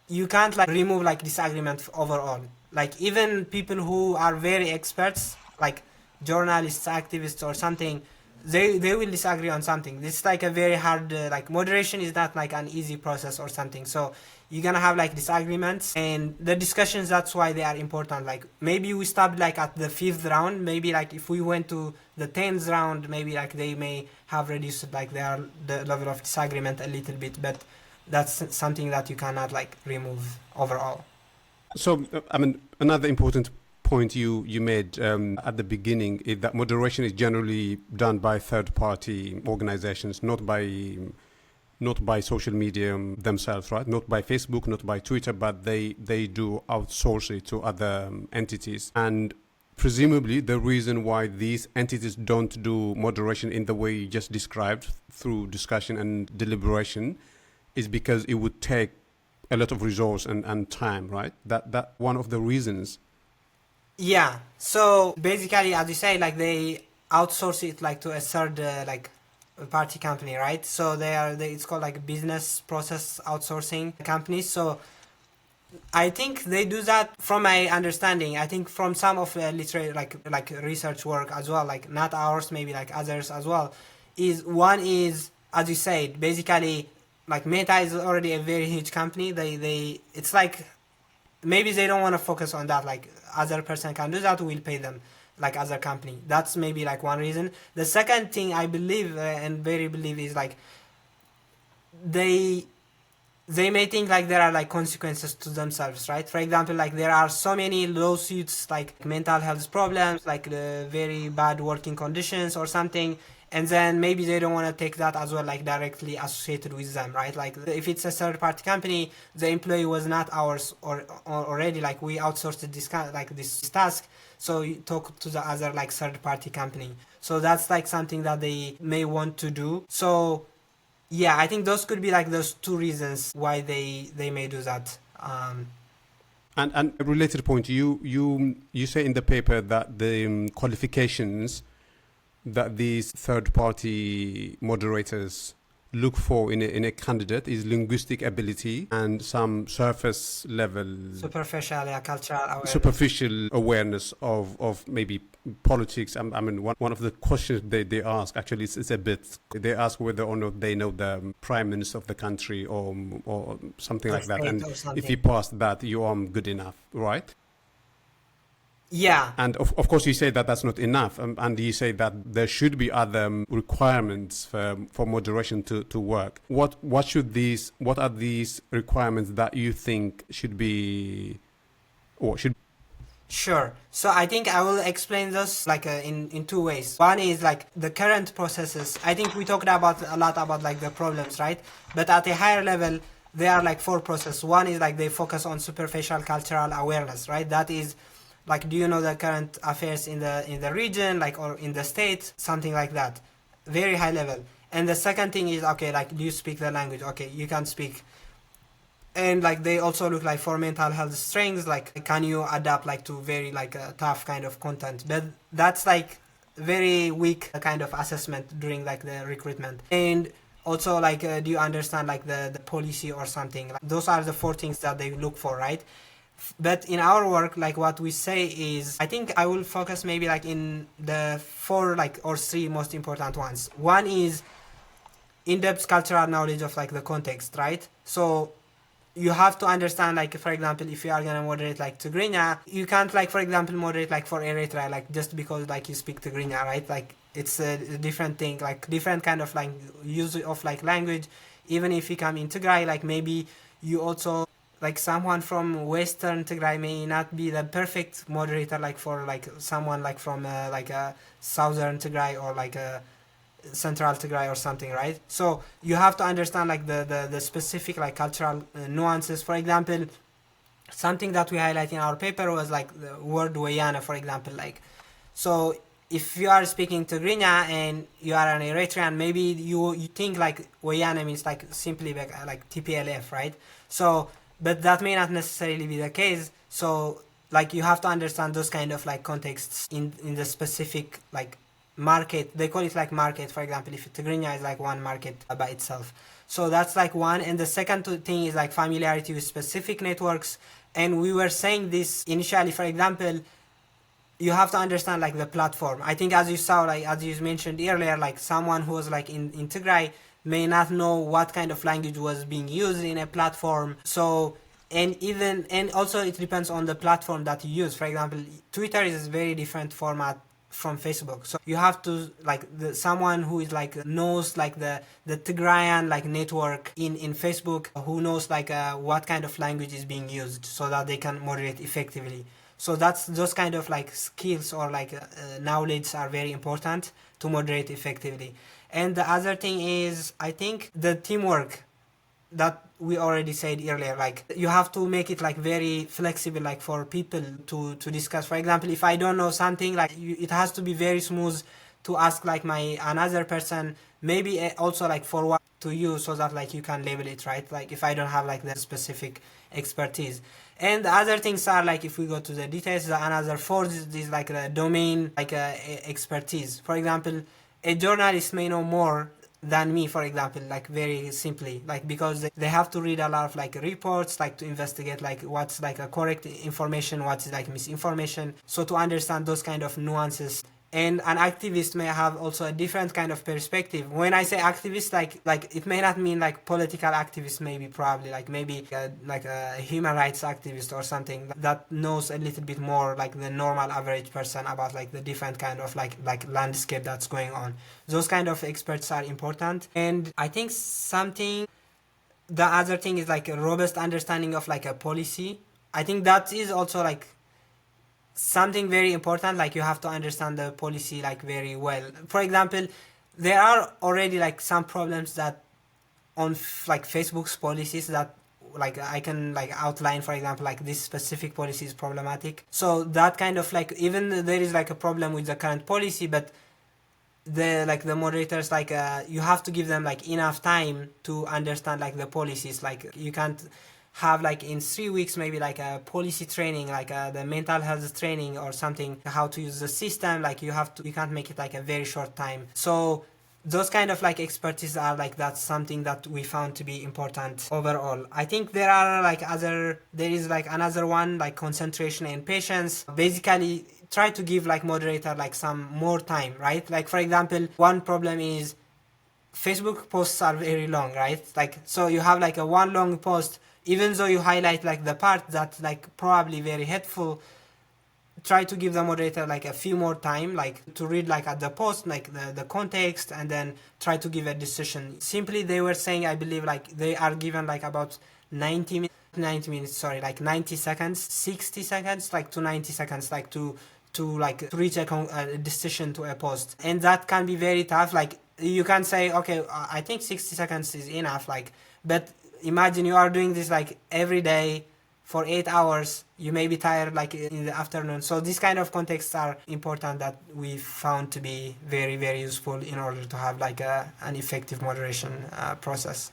you can't like remove like disagreement overall. Like even people who are very experts, like journalists, activists or something, they will disagree on something. This is like a very hard like moderation is not like an easy process or something. So you're gonna have like disagreements, and the discussions, that's why they are important. Like maybe we stopped like at the 5th round, maybe like if we went to the 10th round, maybe like they may have reduced like the level of disagreement a little bit, but that's something that you cannot like remove overall. So I mean, another important point you made at the beginning is that moderation is generally done by third-party organizations, not by social media themselves, right? Not by Facebook, not by Twitter, but they do outsource it to other entities. And presumably the reason why these entities don't do moderation in the way you just described through discussion and deliberation is because it would take a lot of resource and time, right? That one of the reasons. Yeah, so basically, as you say, like they outsource it like to a third like party company, right? So it's called like business process outsourcing companies. So I think they do that, from my understanding. I think from some of literary like research work as well, like not ours, maybe like others as well. Is one is, as you said, basically like Meta is already a very huge company. They it's like maybe they don't want to focus on that. Like other person can do that, we'll pay them like other company. That's maybe like one reason. The second thing I believe and very believe is like they may think like there are like consequences to themselves, right? For example, like there are so many lawsuits like mental health problems, like the very bad working conditions or something, and then maybe they don't want to take that as well like directly associated with them, right? Like if it's a third party company, the employee was not ours or already, like we outsourced this task, so you talk to the other like third party company. So that's like something that they may want to do. So yeah, I think those could be like those two reasons why they may do that. And a related point, you say in the paper that the qualifications that these third-party moderators look for in a candidate is linguistic ability and some surface level Superficial, yeah, cultural awareness. superficial awareness of maybe politics. I mean, one of the questions they ask actually is a bit, they ask whether or not they know the prime minister of the country or something Or like that, state and or if something. you pass that you are good enough, right? Yeah, And of course you say that that's not enough, and you say that there should be other requirements for moderation to work. What are these requirements that you think should be, or should? sure. So I think I will explain this like in two ways. One is like the current processes. I think we talked about a lot about like the problems, right? But at a higher level, there are like four processes. One is like they focus on superficial cultural awareness, right? That is like, do you know the current affairs in the region, like, or in the state, something like that, very high level. And the second thing is, okay, like, do you speak the language? Okay, you can speak. And like they also look like for mental health strengths, like can you adapt like to very like tough kind of content. But that's like very weak kind of assessment during like the recruitment. And also like do you understand like the policy or something, like, those are the four things that they look for, right? But in our work, like what we say is, I think I will focus maybe like in the four like or three most important ones. One is in-depth cultural knowledge of like the context, right? So you have to understand, like, for example, if you are gonna moderate like Tigrinya, you can't like, for example, moderate like for Eritrea, like just because like you speak Tigrinya, right? Like it's a different thing, like different kind of like use of like language. Even if you come in Tigray, like maybe you also like someone from Western Tigray may not be the perfect moderator, like for like someone like from like a Southern Tigray or like a Central Tigray or something, right? So you have to understand like the specific like cultural nuances. For example, something that we highlight in our paper was like the word Wayana, for example. Like, so if you are speaking Tigrinya and you are an Eritrean, maybe you think like Wayana means like simply like TPLF, right? So, but that may not necessarily be the case. So like you have to understand those kind of like contexts in the specific like market. They call it like market, for example, if Tigrinya is like one market by itself. So that's like one. And the second thing is like familiarity with specific networks. And we were saying this initially, for example, you have to understand like the platform. I think as you saw, like as you mentioned earlier, like someone who was like in Tigray may not know what kind of language was being used in a platform. So and also it depends on the platform that you use. For example, Twitter is a very different format from Facebook. So you have to like someone who is like knows like the Tigrayan like network in Facebook, who knows like what kind of language is being used so that they can moderate effectively. So that's those kind of like skills or like knowledge are very important to moderate effectively. And the other thing is, I think the teamwork that we already said earlier, like you have to make it like very flexible, like for people to discuss. For example, if I don't know something, like it has to be very smooth to ask like my another person, maybe also like forward to you so that like you can label it, right? Like if I don't have like the specific expertise. And the other things are like, if we go to the details, the another four is like the domain like expertise. For example, a journalist may know more than me, for example, like very simply, like because they have to read a lot of like reports, like to investigate like what's like a correct information, what's like misinformation. So to understand those kind of nuances and an activist may have also a different kind of perspective. When I say activist, like it may not mean like political activist, maybe probably like maybe like a human rights activist or something that knows a little bit more like the normal average person about like the different kind of like landscape that's going on. Those kind of experts are important. And I think the other thing is like a robust understanding of like a policy. I think that is also like something very important. Like you have to understand the policy like very well. For example, there are already like some problems that on like Facebook's policies that like I can like outline. For example, like this specific policy is problematic, so that kind of like, even there is like a problem with the current policy, but the moderators like you have to give them like enough time to understand like the policies. Like you can't have like in 3 weeks maybe like a policy training, like the mental health training or something, how to use the system. Like you can't make it like a very short time. So those kind of like expertise are like, that's something that we found to be important overall. I think there is like another one, like concentration and patience. Basically try to give like moderator like some more time, right? Like for example, one problem is Facebook posts are very long, right? Like so you have like a one long post, even though you highlight like the part that's like probably very helpful, try to give the moderator like a few more time, like to read like at the post, like the context, and then try to give a decision. Simply they were saying, I believe like they are given like about 90 seconds, 60 seconds, like to 90 seconds, like to reach a decision to a post. And that can be very tough. Like you can say, okay, I think 60 seconds is enough, like, but imagine you are doing this like every day for 8 hours, you may be tired like in the afternoon. So these kind of contexts are important that we found to be very, very useful in order to have like an effective moderation process.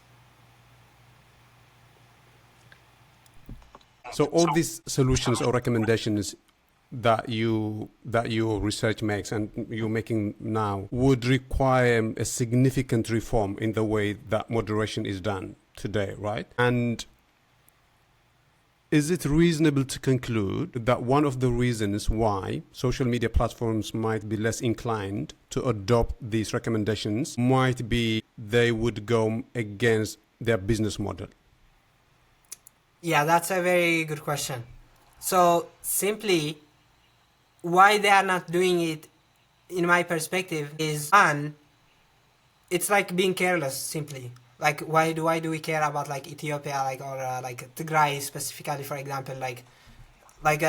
So all these solutions or recommendations that your research makes and you're making now would require a significant reform in the way that moderation is done today, right? And is it reasonable to conclude that one of the reasons why social media platforms might be less inclined to adopt these recommendations might be they would go against their business model? Yeah, that's a very good question. So simply, why they are not doing it, in my perspective, is one, it's like being careless simply. Like why do we care about like Ethiopia, like, or like Tigray specifically, for example,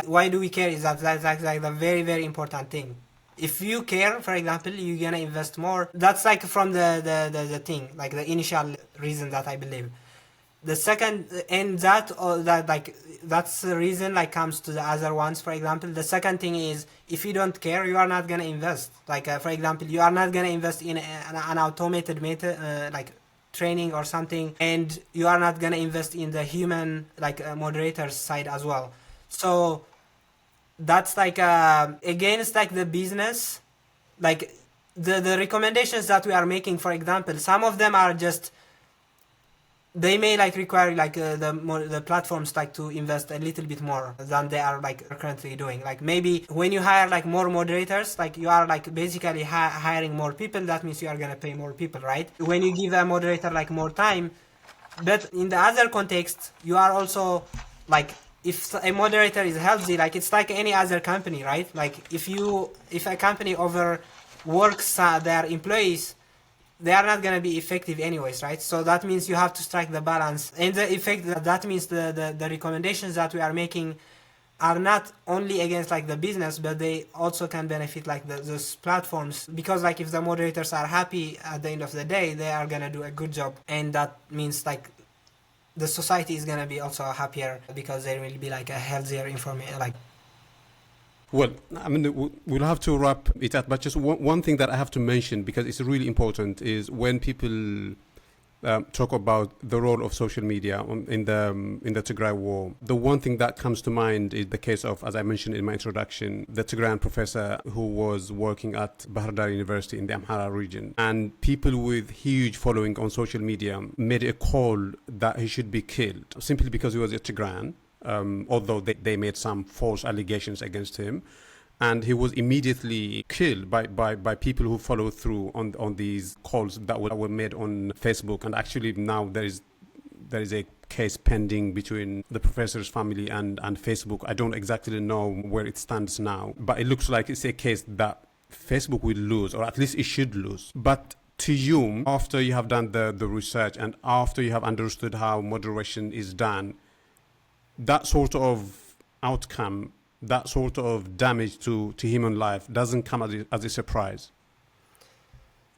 why do we care? Is that's like the very, very important thing. If you care, for example, you're gonna invest more. That's like from the thing, like the initial reason that I believe. The second, and that's the reason like comes to the other ones. For example, the second thing is, if you don't care, you are not gonna invest. Like for example, you are not gonna invest in an automated method, like training or something, and you are not gonna invest in the human like moderators side as well. So that's like against like the business. Like the recommendations that we are making, for example, some of them are just, they may like require like the platforms like to invest a little bit more than they are like currently doing. Like maybe when you hire like more moderators, like you are like basically hiring more people, that means you are gonna pay more people, right? When you give a moderator like more time. But in the other context, you are also like, if a moderator is healthy, like it's like any other company, right? Like if a company overworks their employees, they are not going to be effective anyways, right? So that means you have to strike the balance. And the effect, that means the recommendations that we are making are not only against like the business, but they also can benefit like those platforms, because like if the moderators are happy at the end of the day, they are going to do a good job. And that means like the society is going to be also happier, because there will be like a healthier information, like. Well, I mean, we'll have to wrap it up, but just one thing that I have to mention, because it's really important, is when people talk about the role of social media in the Tigray war, the one thing that comes to mind is the case of, as I mentioned in my introduction, the Tigrayan professor who was working at Bahar Dar University in the Amhara region. And people with huge following on social media made a call that he should be killed simply because he was a Tigrayan. Although they made some false allegations against him. and he was immediately killed by people who followed through on these calls that were made on Facebook. And actually now there is a case pending between the professor's family and Facebook. I don't exactly know where it stands now, but it looks like it's a case that Facebook will lose, or at least it should lose. But to you, after you have done the research and after you have understood how moderation is done, that sort of outcome, that sort of damage to human life doesn't come as a surprise.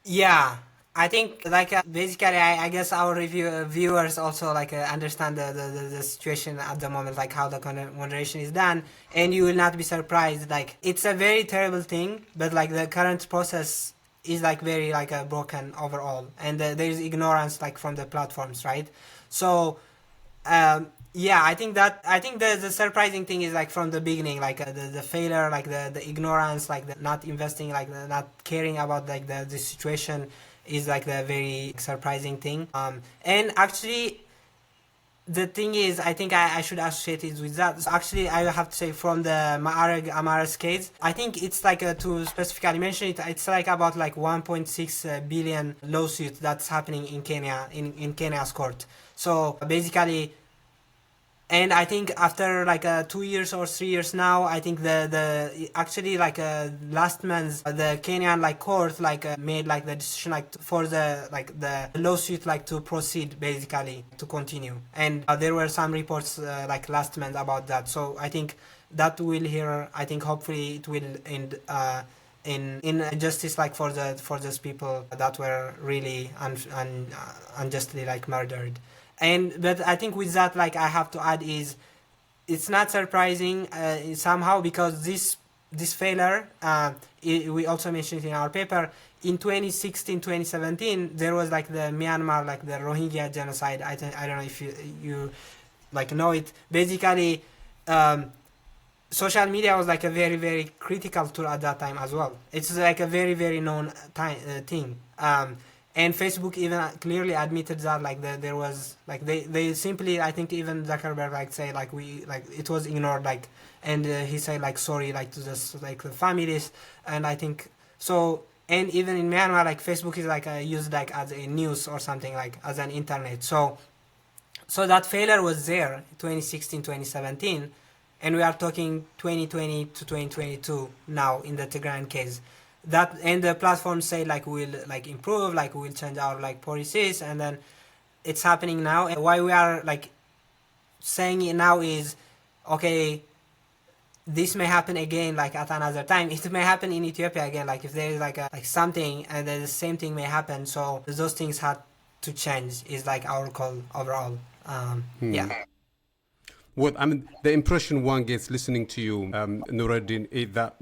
Yeah, I think like basically I guess our viewers also like understand the situation at the moment, like how the moderation is done, and you will not be surprised. Like it's a very terrible thing, but like the current process is like very like broken overall, and there is ignorance like from the platforms, right? So yeah, I think the surprising thing is like from the beginning, like the failure, like the ignorance, like the not investing, like the not caring about like the situation is like the very surprising thing. And actually the thing is, I think I should associate it with that. So actually, I have to say from the Amara's case, I think it's like to specifically mention it, it's like about like 1.6 billion lawsuit that's happening in Kenya, in Kenya's court. So basically, and I think after like 2 years or 3 years now, I think the actually like last month the Kenyan like court like made like the decision like for the like the lawsuit like to proceed, basically to continue. And there were some reports like last month about that. So I think that will hear. I think hopefully it will end in justice like for those people that were really unjustly like murdered. But I think with that, like I have to add is, it's not surprising somehow, because this failure, we also mentioned it in our paper, in 2016, 2017, there was like the Myanmar, like the Rohingya genocide. I don't know if you like know it. Basically, social media was like a very, very critical tool at that time as well. It's like a very, very known thing. And Facebook even clearly admitted that like there was like they simply, I think even Zuckerberg like say like we like it was ignored, like, and he said like sorry like to this like the families. And I think so. And even in Myanmar, like Facebook is like used like as a news or something, like as an internet. So that failure was there 2016, 2017, and we are talking 2020 to 2022 now in the Tigrayan case. That, and the platforms say like we'll like improve, like we'll change our like policies, and then it's happening now. And why we are like saying it now is, okay, this may happen again like at another time. It may happen in Ethiopia again, like if there is like something, and then the same thing may happen. So those things had to change is like our call overall. Yeah. Well, I mean, the impression one gets listening to you, Nuredin, is that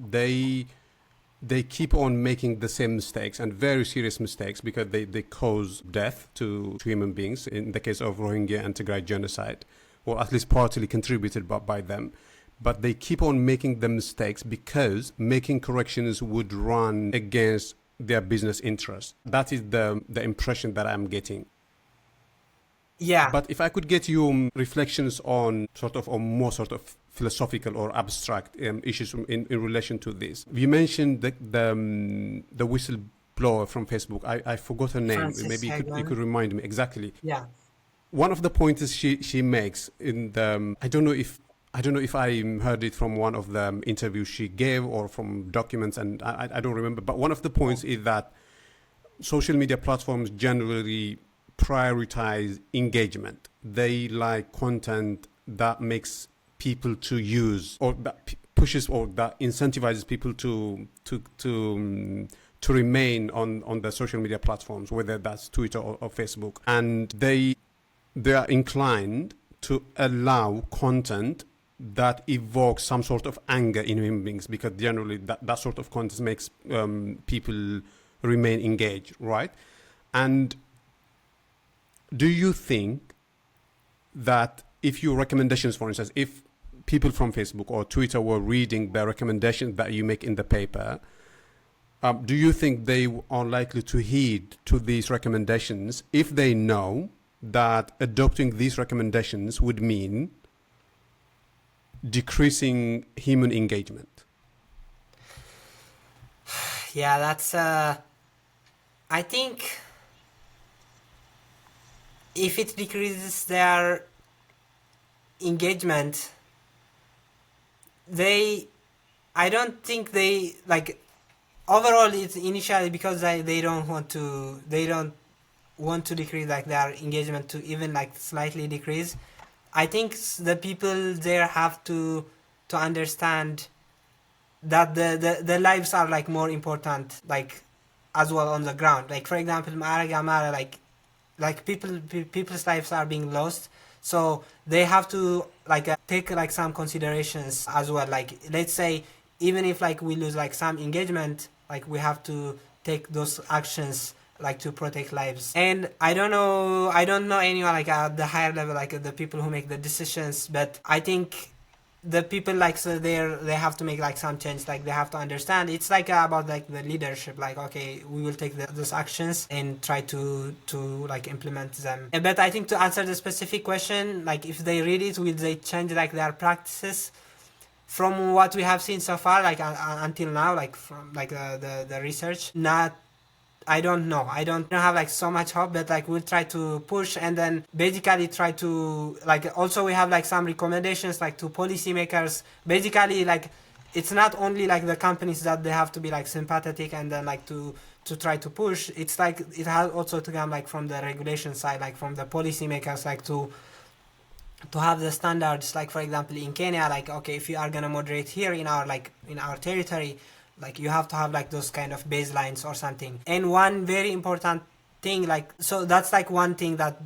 they keep on making the same mistakes, and very serious mistakes, because they cause death to human beings in the case of Rohingya and Tigray genocide, or at least partly contributed by them. But they keep on making the mistakes because making corrections would run against their business interests. That is the impression that I'm getting. Yeah. But if I could get your reflections on more sort of philosophical or abstract issues in relation to this. You mentioned the whistleblower from Facebook. I forgot her name. Frances Maybe you Hagman. could remind me exactly. Yeah. One of the points she makes in the I don't know if I heard it from one of the interviews she gave or from documents, and I don't remember. But one of the points is that social media platforms generally prioritize engagement. They like content that makes people to use, or that pushes, or that incentivizes people to remain on the social media platforms, whether that's Twitter or Facebook. And they are inclined to allow content that evokes some sort of anger in human beings, because generally that sort of content makes people remain engaged, right? And do you think that if your recommendations, for instance, if people from Facebook or Twitter were reading the recommendations that you make in the paper, do you think they are likely to heed to these recommendations if they know that adopting these recommendations would mean decreasing human engagement? Yeah, that's I think if it decreases their engagement, they I don't think they like overall it's initially because they don't want to decrease like their engagement to even like slightly decrease. I think the people there have to understand that the lives are like more important, like as well on the ground. Like for example, Mara like people's lives are being lost, so they have to like take like some considerations as well. Like let's say even if like we lose like some engagement, like we have to take those actions like to protect lives. And I don't know anyone like at the higher level, like the people who make the decisions, but I think the people like so they have to make like some change, like they have to understand it's like about like the leadership, like okay, we will take those actions and try to like implement them. But I think to answer the specific question, like if they read it, will they change like their practices? From what we have seen so far, like until now, like from like the research, not I don't know. I don't have like so much hope, but like we'll try to push and then basically try to like also we have like some recommendations like to policymakers. Basically like it's not only like the companies that they have to be like sympathetic and then like to try to push. It's like it has also to come like from the regulation side, like from the policymakers, like to have the standards. Like for example in Kenya, like okay, if you are gonna moderate here in our like in our territory, like you have to have like those kind of baselines or something. And one very important thing, like so that's like one thing that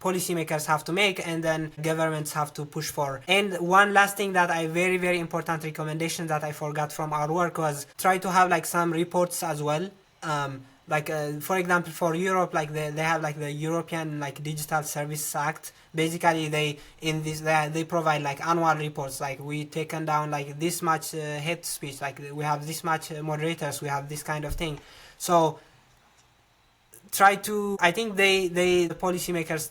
policymakers have to make and then governments have to push for. And one last thing that I very important recommendation that I forgot from our work was try to have like some reports as well. For example for Europe, like they have like the European like Digital Services Act. Basically they provide like annual reports, like we taken down like this much hate speech, like we have this much moderators, we have this kind of thing. So I think the policymakers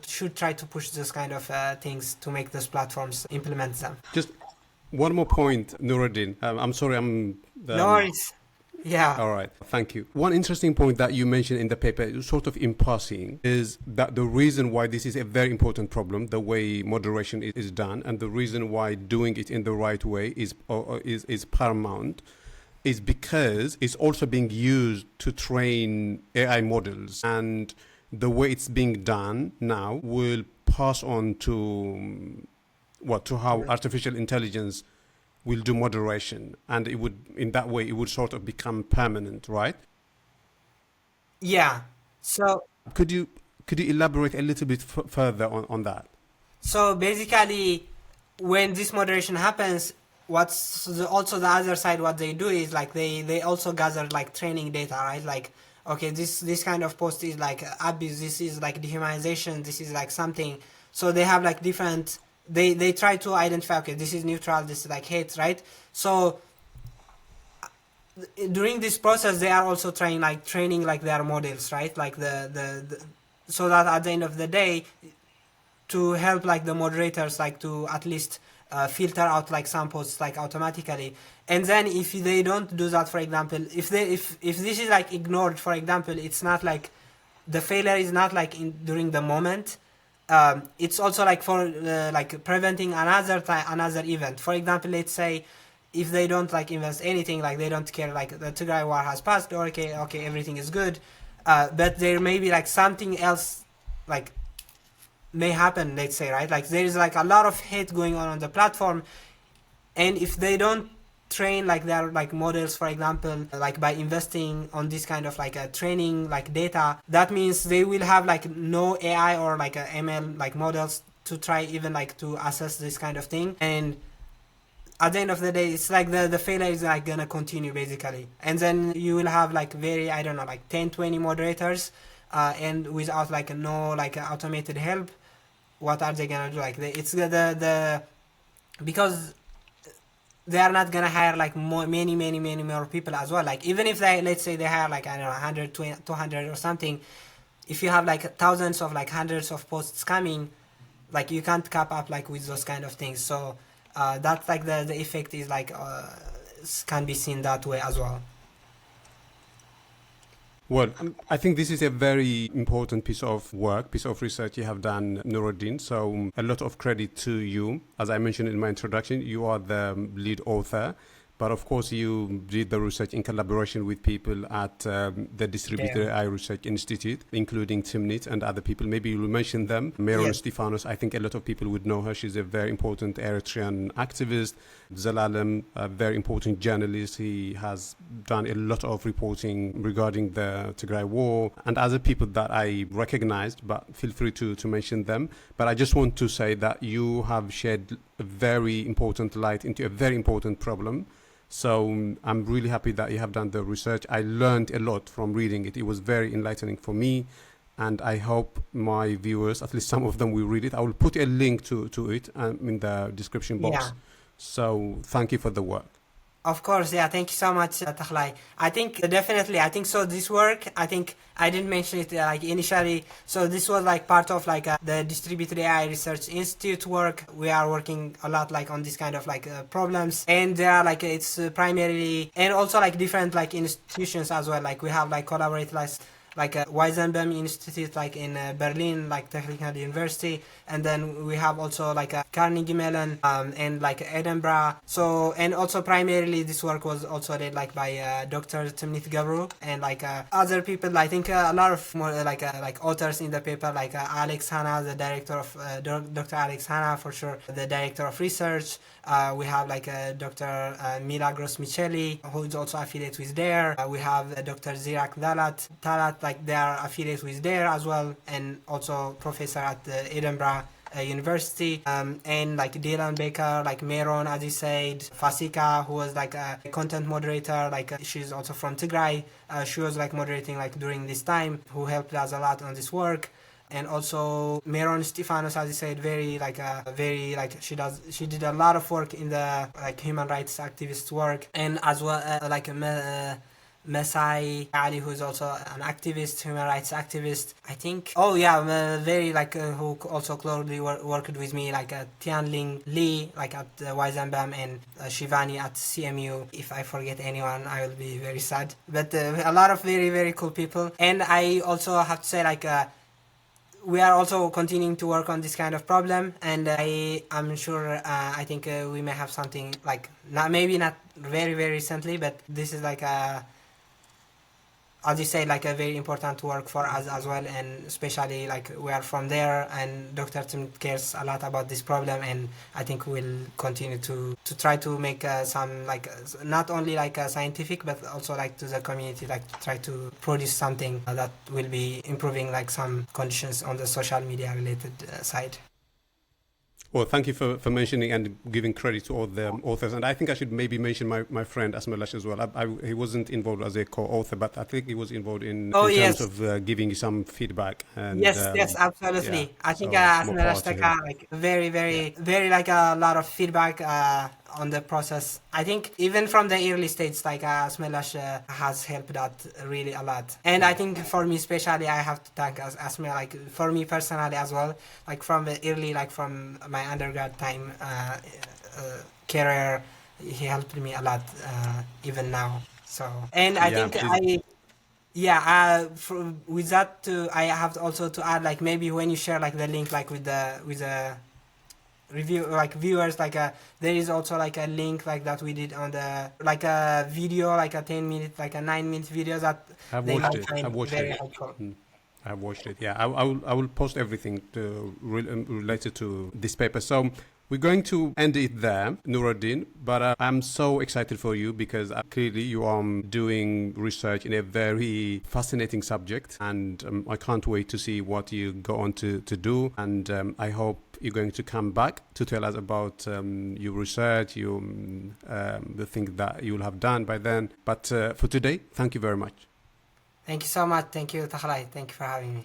should try to push this kind of things to make those platforms implement them. Just one more point, Nuredin. I'm sorry, No worries. Yeah. All right. Thank you. One interesting point that you mentioned in the paper, sort of in passing, is that the reason why this is a very important problem, the way moderation is done, and the reason why doing it in the right way is paramount, is because it's also being used to train AI models. And the way it's being done now will pass on to how artificial intelligence will do moderation, and it would, in that way, it would sort of become permanent, right? Yeah. So could you elaborate a little bit further on that? So basically, when this moderation happens, also the other side, what they do is like they also gather like training data, right? Like okay, this kind of post is like abuse, this is like dehumanization, this is like something. So they have like different. They try to identify, okay, this is neutral, this is like hate, right? So during this process they are also training like their models, right? Like the so that at the end of the day, to help like the moderators like to at least filter out like some posts like automatically. And then if they don't do that, for example, if this is like ignored, for example, it's not like the failure is not like during the moment. It's also like for like preventing another event. For example, let's say if they don't like invest anything, like they don't care, like the Tigray war has passed, or okay everything is good, but there may be like something else like may happen, let's say, right? Like there is like a lot of hate going on the platform, and if they don't train like their like models, for example, like by investing on this kind of like a training like data, that means they will have like no AI or like a ML like models to try even like to assess this kind of thing. And at the end of the day, it's like the failure is like gonna continue basically, and then you will have like very, I don't know, like 10-20 moderators, and without like no like automated help, what are they gonna do? Like it's the because they are not gonna hire like many more people as well. Like even if they, let's say they hire like, I don't know, 100, 200 or something, if you have like thousands of like hundreds of posts coming, like you can't cap up like with those kind of things. So that's like the effect is like can be seen that way as well. Well, I think this is a very important piece of work, piece of research you have done, Nuredin. So a lot of credit to you. As I mentioned in my introduction, you are the lead author. But of course, you did the research in collaboration with people at the Distributed AI Research Institute, including Timnit and other people. Maybe you'll mention them. Meron Stefanos, I think a lot of people would know her. She's a very important Eritrean activist. Zelalem, a very important journalist. He has done a lot of reporting regarding the Tigray war, and other people that I recognized, but feel free to mention them. But I just want to say that you have shed a very important light into a very important problem. So I'm really happy that you have done the research. I learned a lot from reading it. It was very enlightening for me. And I hope my viewers, at least some of them, will read it. I will put a link to it in the description box. Yeah. So thank you for the work. Of course, yeah. Thank you so much, Takhlai. I think definitely, I think so. This work, I think I didn't mention it like initially. So this was like part of like the Distributed AI Research Institute work. We are working a lot like on this kind of like problems, and there are like it's primarily and also like different like institutions as well. Like we have like collaborated like Weizenbaum Institute, like in Berlin, like Technical University, and then we have also like Carnegie Mellon and like Edinburgh. So and also primarily this work was also led like by Dr. Timnit Gabru and like other people. I think a lot of more like authors in the paper, like Alex Hanna, the director of Dr. Alex Hanna for sure, the director of research. We have like Dr. Milagros Micheli, who is also affiliated with there. We have Dr. Zirak Talat, like they are affiliated with there as well, and also professor at Edinburgh University, and like Dylan Baker, like Meron, as you said, Fasika, who was like a content moderator, like she's also from Tigray. She was like moderating like during this time, who helped us a lot on this work. And also Meron Stefanos, as you said, very like she did a lot of work in the like human rights activist work, and as well like Masai Ali, who is also an activist, human rights activist, I think. Oh yeah, very like who also closely worked with me, like Tianling Li, like at Weizenbaum, and Shivani at CMU. If I forget anyone, I will be very sad. But a lot of very, very cool people. And I also have to say like we are also continuing to work on this kind of problem, and I'm sure I think we may have something like maybe not very, very recently, but this is like as you say, like a very important work for us as well, and especially like we are from there, and Dr. Tim cares a lot about this problem, and I think we'll continue to try to make some like not only like scientific, but also like to the community, like to try to produce something that will be improving like some conditions on the social media related side. Well, thank you for mentioning and giving credit to all the authors. And I think I should maybe mention my friend Asmelash as well. He wasn't involved as a co-author, but I think he was involved in terms of giving you some feedback. And, yes, absolutely. Yeah, I think so Asmelash Taka like very like a lot of feedback on the process. I think even from the early stages, like Asmelash has helped out really a lot. And I think for me especially, I have to thank Asmel, like for me personally as well, like from the early, like from my undergrad time career, he helped me a lot even now. So, and I think with that I have also to add, like maybe when you share like the link like with the review like viewers, like there is also like a link like that we did on the like a video, like a 10-minute, like a 9-minute video that I've watched it. I've watched it. Yeah, I will post everything related to this paper. So we're going to end it there, Nuredin, but I'm so excited for you because clearly you are doing research in a very fascinating subject, and I can't wait to see what you go on to do, and I hope you're going to come back to tell us about your research, the things that you'll have done by then. But for today, thank you very much. Thank you so much. Thank you, Takhlai. Thank you for having me.